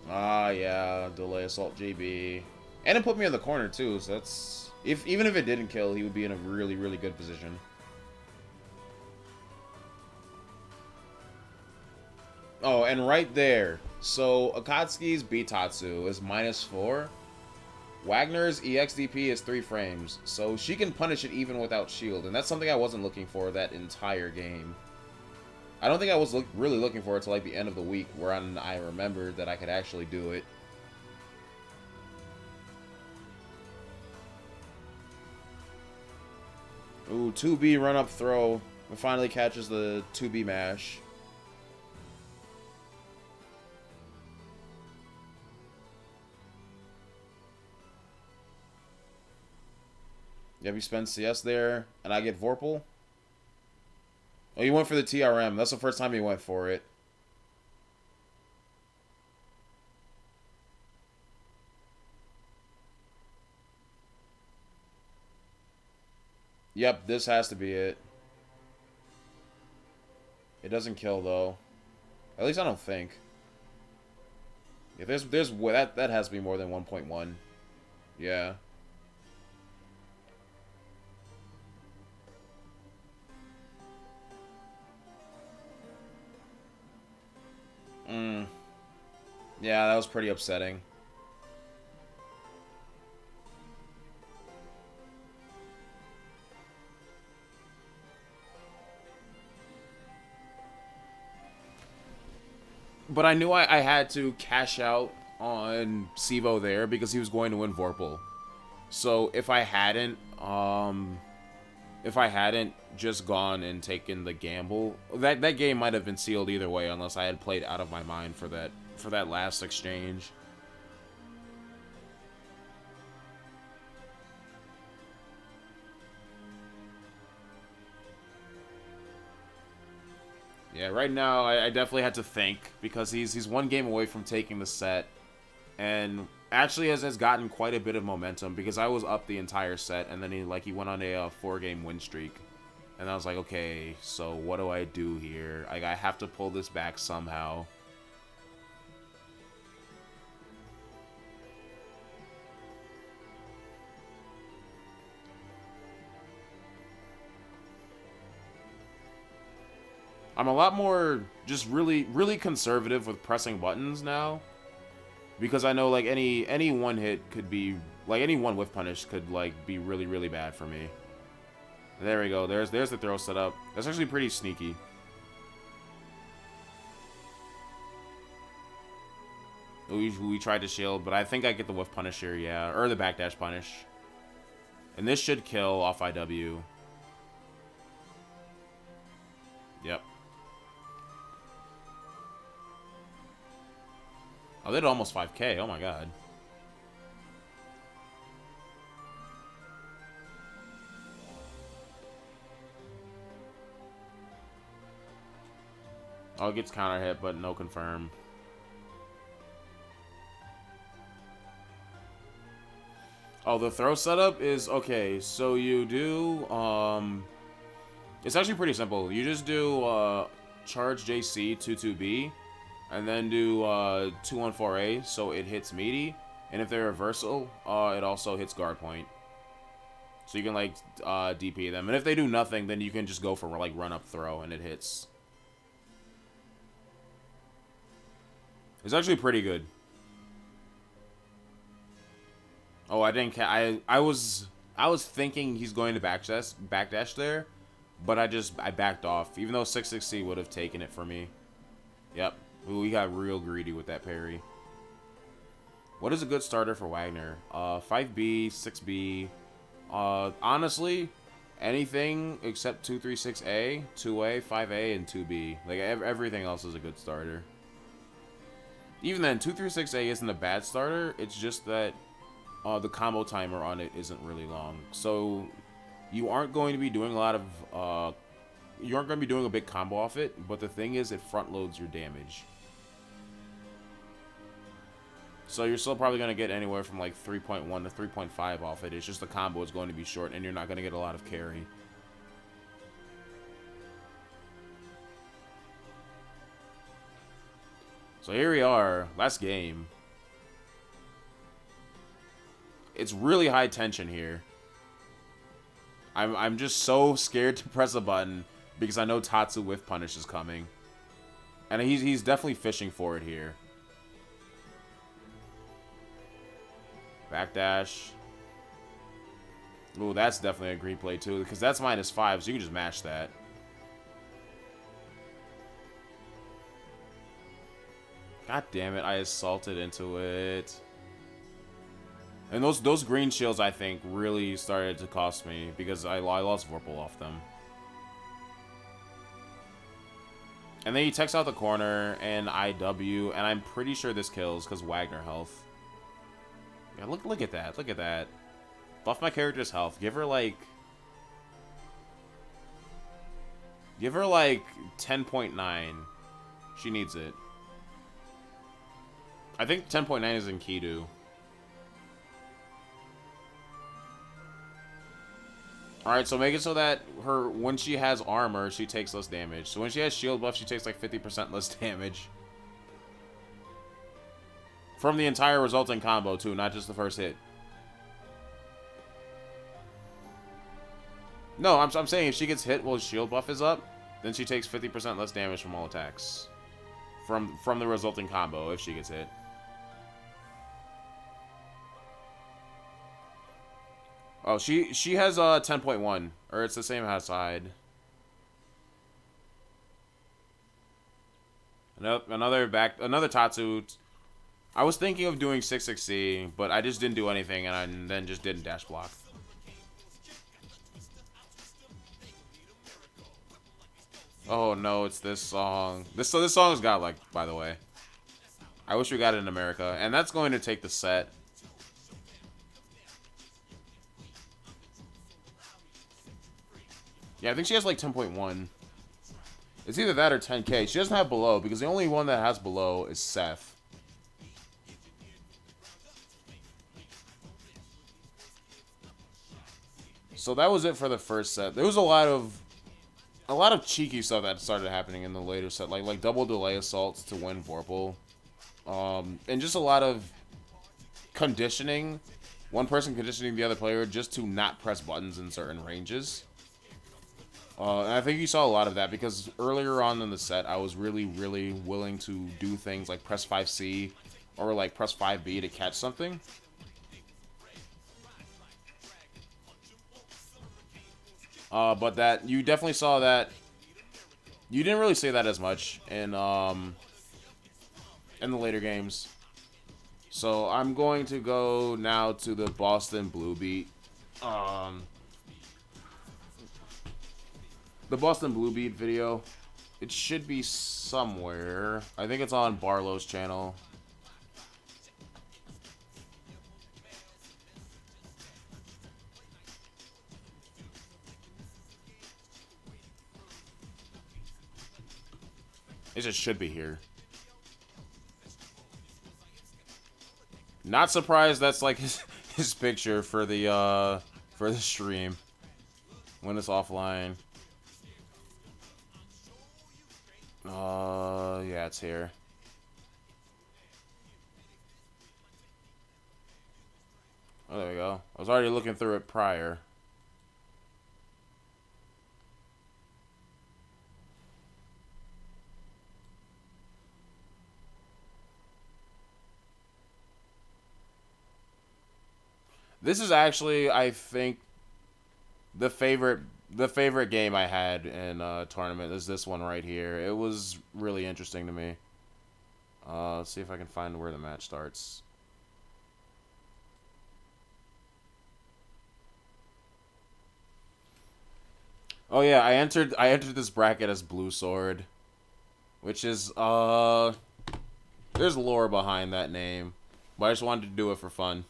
Ah, yeah, delay Assault JB. And it put me in the corner, too, so that's... even if it didn't kill, he would be in a really, really good position. Oh, and right there. So, Akatsuki's Bitatsu is -4. Wagner's EXDP is 3 frames, so she can punish it even without shield, and that's something I wasn't looking for that entire game. I don't think I was really looking for it till like the end of the week, where I remembered that I could actually do it. Ooh, 2B run-up throw. It finally catches the 2B mash. Have you spent CS there, and I get Vorpal? Oh, you went for the TRM. That's the first time you went for it. Yep, this has to be it. It doesn't kill, though. At least I don't think. If there's that has to be more than 1.1. Yeah. Yeah, that was pretty upsetting. But I knew I had to cash out on Sivo there because he was going to win Vorpal. So if I hadn't just gone and taken the gamble, that game might have been sealed either way unless I had played out of my mind for that last exchange. Yeah, right now I definitely had to think because he's one game away from taking the set, and actually has gotten quite a bit of momentum because I was up the entire set, and then he went on a 4-game win streak, and I was like, okay, so what do I do here? I have to pull this back somehow. I'm a lot more just really conservative with pressing buttons now, because I know like any one hit could be like any one whiff punish could like be really bad for me. There we go. There's the throw setup. That's actually pretty sneaky. We tried to shield, but I think I get the whiff punish here, yeah, or the backdash punish, and this should kill off IW. Yep. Oh, they did almost 5K. Oh my god. Oh, it gets counter hit, but no confirm. Oh, the throw setup is okay. So you do it's actually pretty simple. You just do charge JC 2-2B. And then do 2-1-4A, so it hits meaty. And if they're reversal, it also hits guard point. So you can like DP them. And if they do nothing, then you can just go for like run up throw and it hits. It's actually pretty good. Oh, I didn't. I was thinking he's going to backdash there, but I backed off. Even though 660 would have taken it for me. Yep. Ooh, we got real greedy with that parry. What is a good starter for Wagner? 5B, 6B. Honestly, anything except 236A, 2A, 5A, and 2B. Like, everything else is a good starter. Even then, 236A isn't a bad starter. It's just that the combo timer on it isn't really long. So, you aren't going to be doing a lot of... you aren't going to be doing a big combo off it, but the thing is, it front loads your damage. So you're still probably going to get anywhere from like 3.1 to 3.5 off it. It's just the combo is going to be short, and you're not going to get a lot of carry. So here we are, last game. It's really high tension here. I'm just so scared to press a button because I know Tatsu whiff punish is coming. And he's definitely fishing for it here. Backdash. Ooh, that's definitely a great play too, because that's -5, so you can just mash that. God damn it, I assaulted into it. And those green shields, I think, really started to cost me, because I lost Vorpal off them. And then he takes out the corner, and IW, and I'm pretty sure this kills, because Wagner health. Yeah, look at that, look at that. Buff my character's health. Give her like 10.9. She needs it. I think 10.9 is in Kidu. Alright, so make it so that when she has armor, she takes less damage. So when she has shield buff, she takes like 50% less damage. From the entire resulting combo, too, not just the first hit. No, I'm saying if she gets hit while shield buff is up, then she takes 50% less damage from all attacks. From the resulting combo, if she gets hit. Oh, she has 10.1, or it's the same outside. Another Tatsu. I was thinking of doing 660, but I just didn't do anything, and I then just didn't dash block. Oh no, it's this song. This song's godlike, by the way. I wish we got it in America, and that's going to take the set. Yeah, I think she has like 10.1. It's either that or 10k. She doesn't have below, because the only one that has below is Seth. So that was it for the first set. There was a lot of cheeky stuff that started happening in the later set, like double delay assaults to win Vorpal, and just a lot of conditioning. One person conditioning the other player just to not press buttons in certain ranges. And I think you saw a lot of that, because earlier on in the set, I was really willing to do things like press 5C or like press 5B to catch something. But that you definitely saw that. You didn't really say that as much in the later games. So I'm going to go now to the Boston Blue Beat. The Boston Blue Beat video. It should be somewhere. I think it's on Barlow's channel. It just should be here. Not surprised that's like his picture for the stream when it's offline. Yeah, it's here. Oh, there we go. I was already looking through it prior. This is actually, I think, the favorite game I had in a tournament is this one right here. It was really interesting to me. Let's see if I can find where the match starts. Oh yeah, I entered this bracket as Blue Sword, which is there's lore behind that name, but I just wanted to do it for fun.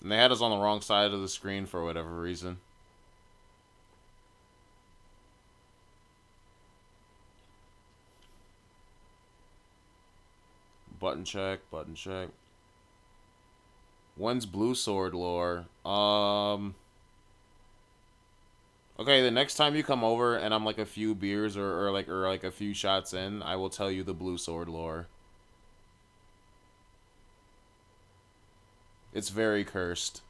And they had us on the wrong side of the screen for whatever reason. Button check, button check. When's Blue Sword lore? Okay, the next time you come over and I'm like a few beers or like a few shots in, I will tell you the Blue Sword lore. It's very cursed.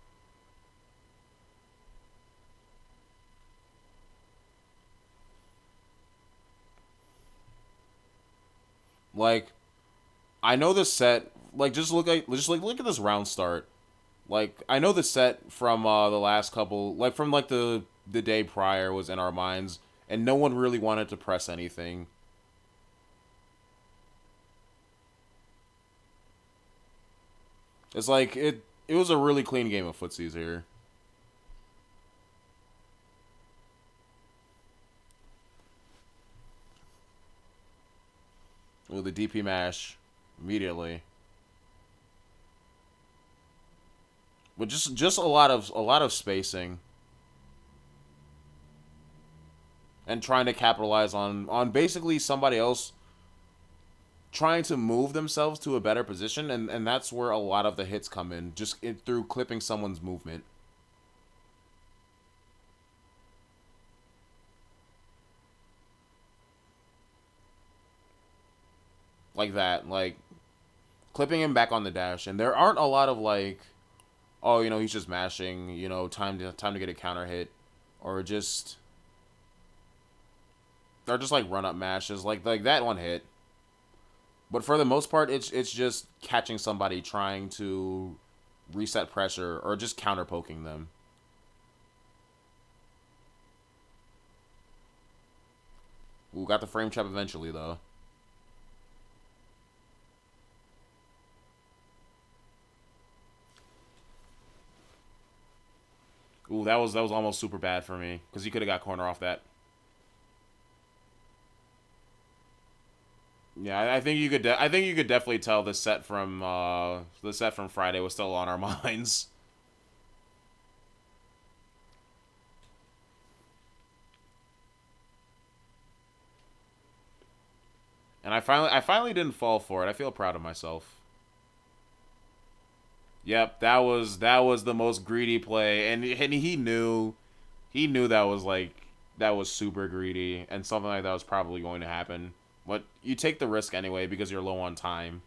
Like, I know the set. Like, look at this round start. Like, I know the set from the last couple, like from like the day prior was in our minds, and no one really wanted to press anything. It's like it was a really clean game of footsies here. With the DP mash immediately. But just a lot of spacing and trying to capitalize on basically somebody else trying to move themselves to a better position, and that's where a lot of the hits come in, through clipping someone's movement. Like that. Like clipping him back on the dash. And there aren't a lot of like, oh, he's just mashing, time to get a counter hit. Or just like run up mashes. Like that one hit. But for the most part, it's just catching somebody trying to reset pressure or just counter poking them. Ooh, got the frame trap eventually though. Ooh, that was almost super bad for me because he could have got corner off that. Yeah, I think you could. I think you could definitely tell the set from Friday was still on our minds. And I finally didn't fall for it. I feel proud of myself. Yep, that was the most greedy play, and he knew that was super greedy, and something like that was probably going to happen. But you take the risk anyway because you're low on time.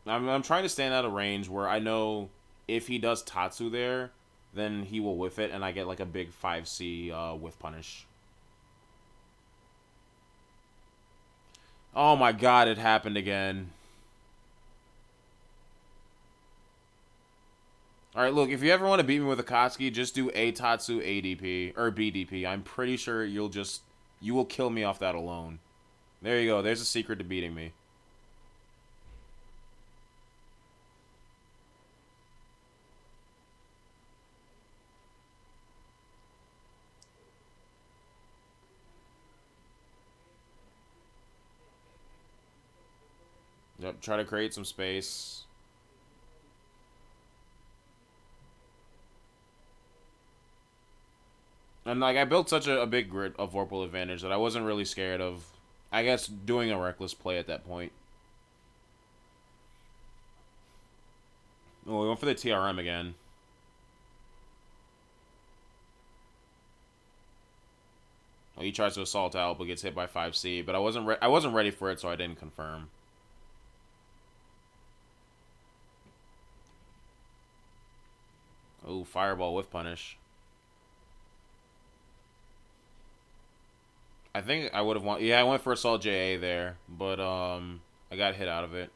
I'm trying to stand out of range where I know if he does Tatsu there, then he will whiff it, and I get like a big 5C whiff punish. Oh my god, it happened again. All right, look, if you ever want to beat me with Akatsuki, just do A Tatsu ADP or BDP. I'm pretty sure you will kill me off that alone. There you go. There's a secret to beating me. Yep, try to create some space. And like I built such a big grid of Vorpal advantage that I wasn't really scared of, I guess, doing a reckless play at that point. Oh, we went for the TRM again. Well, he tries to assault out, but gets hit by 5C. But I wasn't ready for it, so I didn't confirm. Oh, fireball with punish. I think I would have won. Yeah, I went for assault JA there, but I got hit out of it.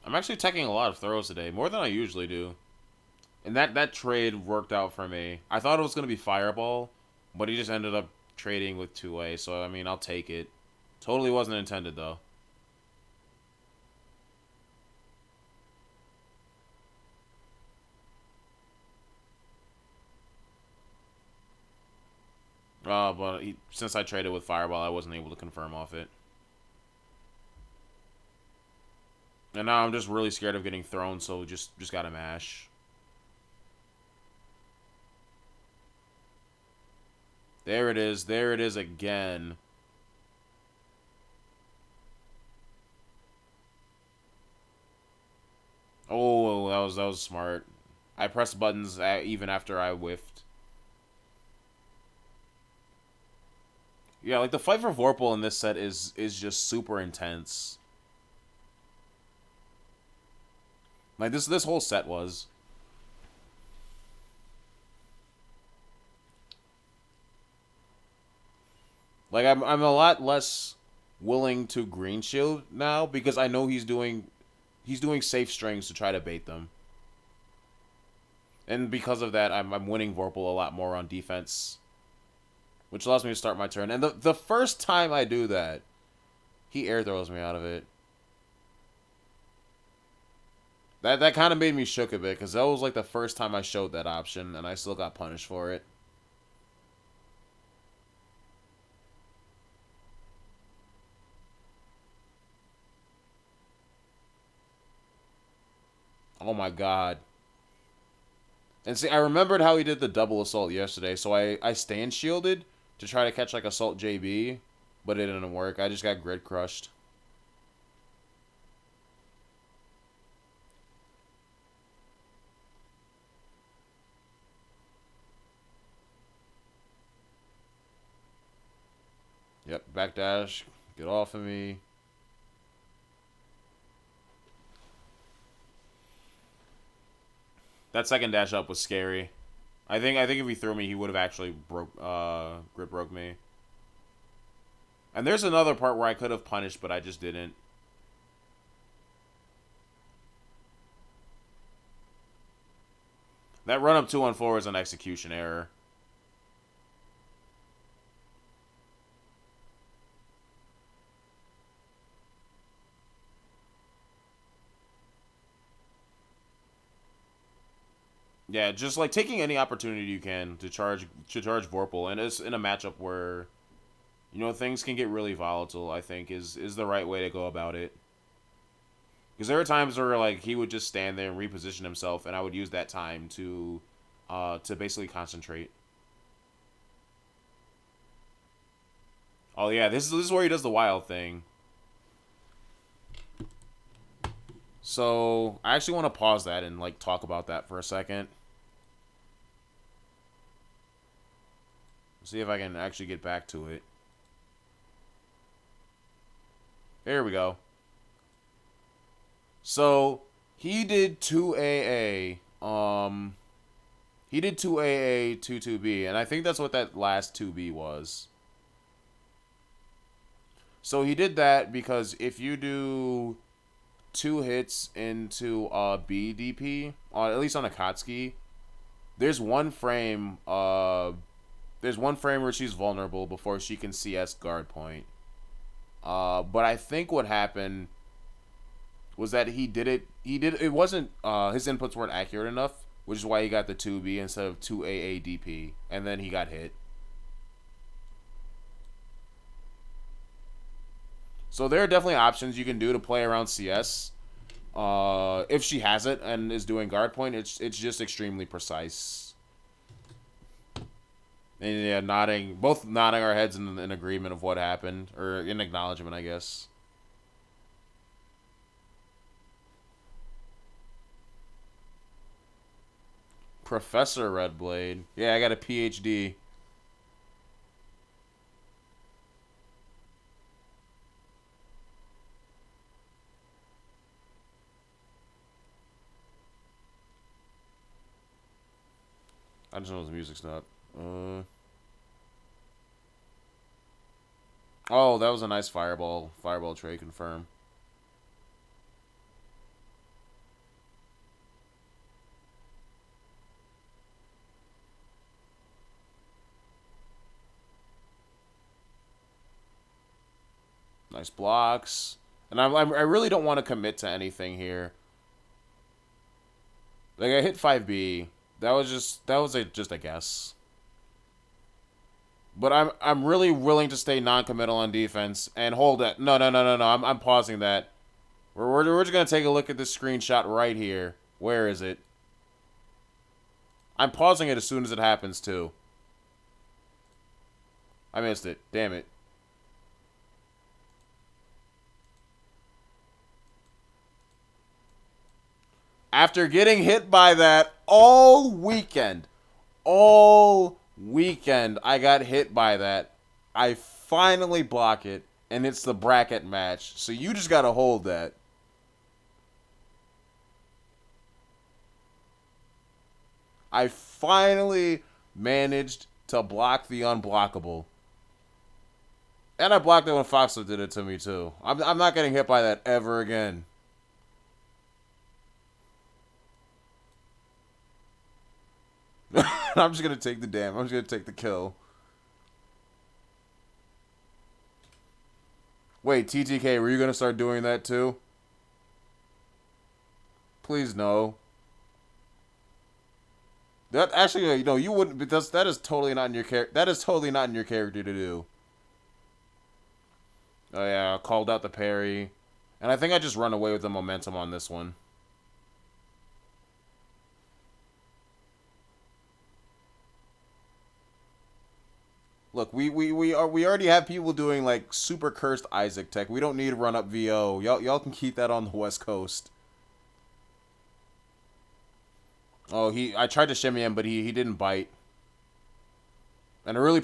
I'm actually taking a lot of throws today, more than I usually do. And that trade worked out for me. I thought it was gonna be fireball, but he just ended up trading with 2A. So I mean, I'll take it. Totally wasn't intended though. But since I traded with fireball, I wasn't able to confirm off it. And now I'm just really scared of getting thrown, so just gotta mash. There it is. There it is again. that was smart. I pressed buttons even after I whiffed. Yeah, like the fight for Vorpal in this set is just super intense. Like this whole set was. Like I'm a lot less willing to green shield now because I know he's doing safe strings to try to bait them. And because of that, I'm winning Vorpal a lot more on defense, which allows me to start my turn. And the first time I do that, he air throws me out of it. That kind of made me shook a bit because that was like the first time I showed that option, and I still got punished for it. Oh my god. And see, I remembered how he did the double assault yesterday, so I stand shielded to try to catch like assault JB, but it didn't work. I just got grid crushed. Yep, backdash. Get off of me. That second dash up was scary. I think if he threw me, he would have actually grip broke me. And there's another part where I could have punished, but I just didn't. That run up 2-on-4 is an execution error. Yeah, just like taking any opportunity you can to charge Vorpal, and it's in a matchup where things can get really volatile. I think is the right way to go about it. Because there are times where like he would just stand there and reposition himself, and I would use that time to basically concentrate. Oh yeah, this is where he does the wild thing. So I actually want to pause that and like talk about that for a second. See if I can actually get back to it. There we go. So he did 2AA. He did 2AA, 2-2B, and I think that's what that last 2B was. So he did that because if you do 2 hits into BDP, at least on Akatsuki, there's one frame where she's vulnerable before she can CS guard point. But I think what happened was that it wasn't his inputs weren't accurate enough, which is why he got the 2B instead of 2AA DP, and then he got hit. So there are definitely options you can do to play around CS. If she has it and is doing guard point, it's just extremely precise. And yeah, both nodding our heads in agreement of what happened, or in acknowledgement, I guess. Professor Redblade. Yeah, I got a PhD. I just know the music's not. Oh, that was a nice fireball. Fireball tray confirm. Nice blocks. And I really don't want to commit to anything here. Like I hit 5B. That was just a guess. But I'm really willing to stay non-committal on defense and hold it. No. I'm pausing that. We're just gonna take a look at this screenshot right here. Where is it? I'm pausing it as soon as it happens too. I missed it. Damn it. After getting hit by that all weekend, I got hit by that. I finally block it, and it's the bracket match. So you just gotta hold that. I finally managed to block the unblockable. And I blocked it when Foxler did it to me, too. I'm not getting hit by that ever again. I'm just going to take the damn. I'm just going to take the kill. Wait, TTK, were you going to start doing that, too? Please, no. That actually, you wouldn't, because that is totally not in your character. That is totally not in your character to do. Oh yeah, called out the parry. And I think I just run away with the momentum on this one. Look, we already have people doing like super cursed Isaac tech. We don't need to run up VO. Y'all can keep that on the West Coast. Oh, I tried to shimmy him, but he didn't bite. And a really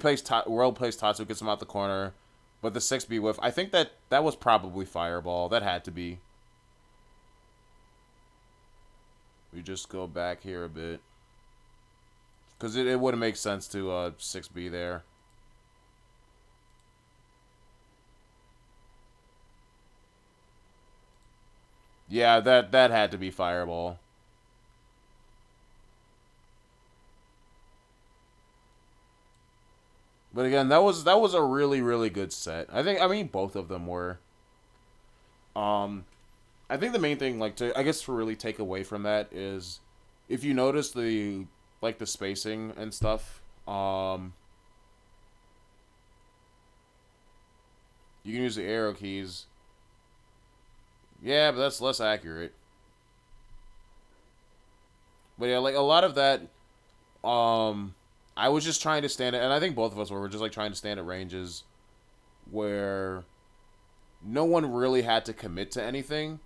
well placed Tatsu gets him out the corner. But the 6B whiff, I think that was probably Fireball. That had to be. We just go back here a bit. Because it wouldn't make sense to 6B there. Yeah, that had to be Fireball. But again, that was a really, really good set. I mean both of them were. I think the main thing, like, to really take away from that is, if you notice the spacing and stuff, you can use the arrow keys. Yeah, but that's less accurate. But yeah, like a lot of that, I was just trying to stand it, and I think both of us were just like trying to stand at ranges where no one really had to commit to anything.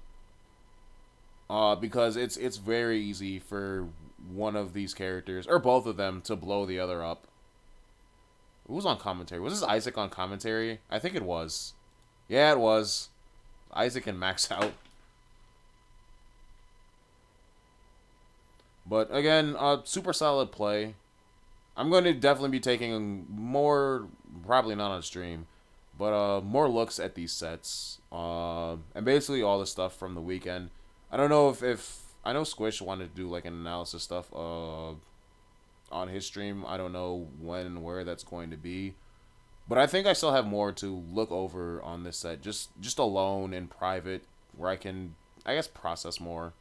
Because it's very easy for one of these characters, or both of them, to blow the other up. Who was on commentary? Was this Isaac on commentary? I think it was. Yeah, it was. Isaac and Max out. But again, super solid play. I'm going to definitely be taking more, probably not on stream, but more looks at these sets. And basically all the stuff from the weekend. I don't know if I know Squish wanted to do like an analysis stuff on his stream. I don't know when and where that's going to be. But I think I still have more to look over on this set, just alone in private, where I can, I guess, process more.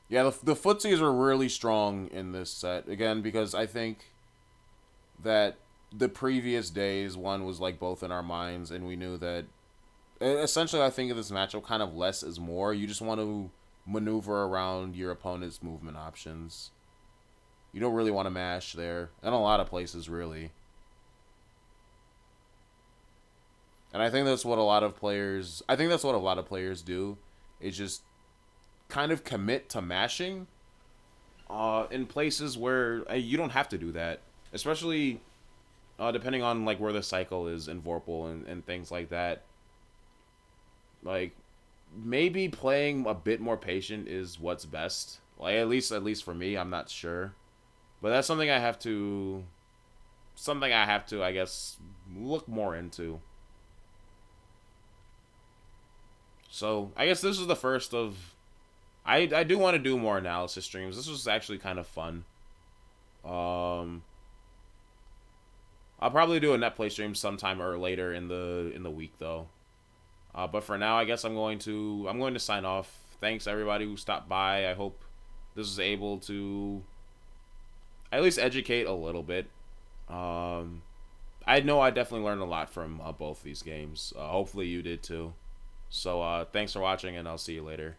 Yeah, the footsies are really strong in this set. Again, because I think that the previous days, one was like both in our minds, and we knew that, essentially I think of this matchup kind of less is more. You just want to maneuver around your opponent's movement options. You don't really want to mash there, in a lot of places, really. And I think that's what a lot of players do, is just kind of commit to mashing in places where you don't have to do that, especially depending on like where the cycle is in Vorpal and things like that. Like, maybe playing a bit more patient is what's best. Like, at least for me, I'm not sure, but that's something I have to I guess look more into. So I guess this is the first of. I do want to do more analysis streams. This was actually kind of fun. I'll probably do a net play stream sometime or later in the week though. But for now, I guess I'm going to sign off. Thanks everybody who stopped by. I hope this was able to at least educate a little bit. I know I definitely learned a lot from both these games. Hopefully you did too. So thanks for watching, and I'll see you later.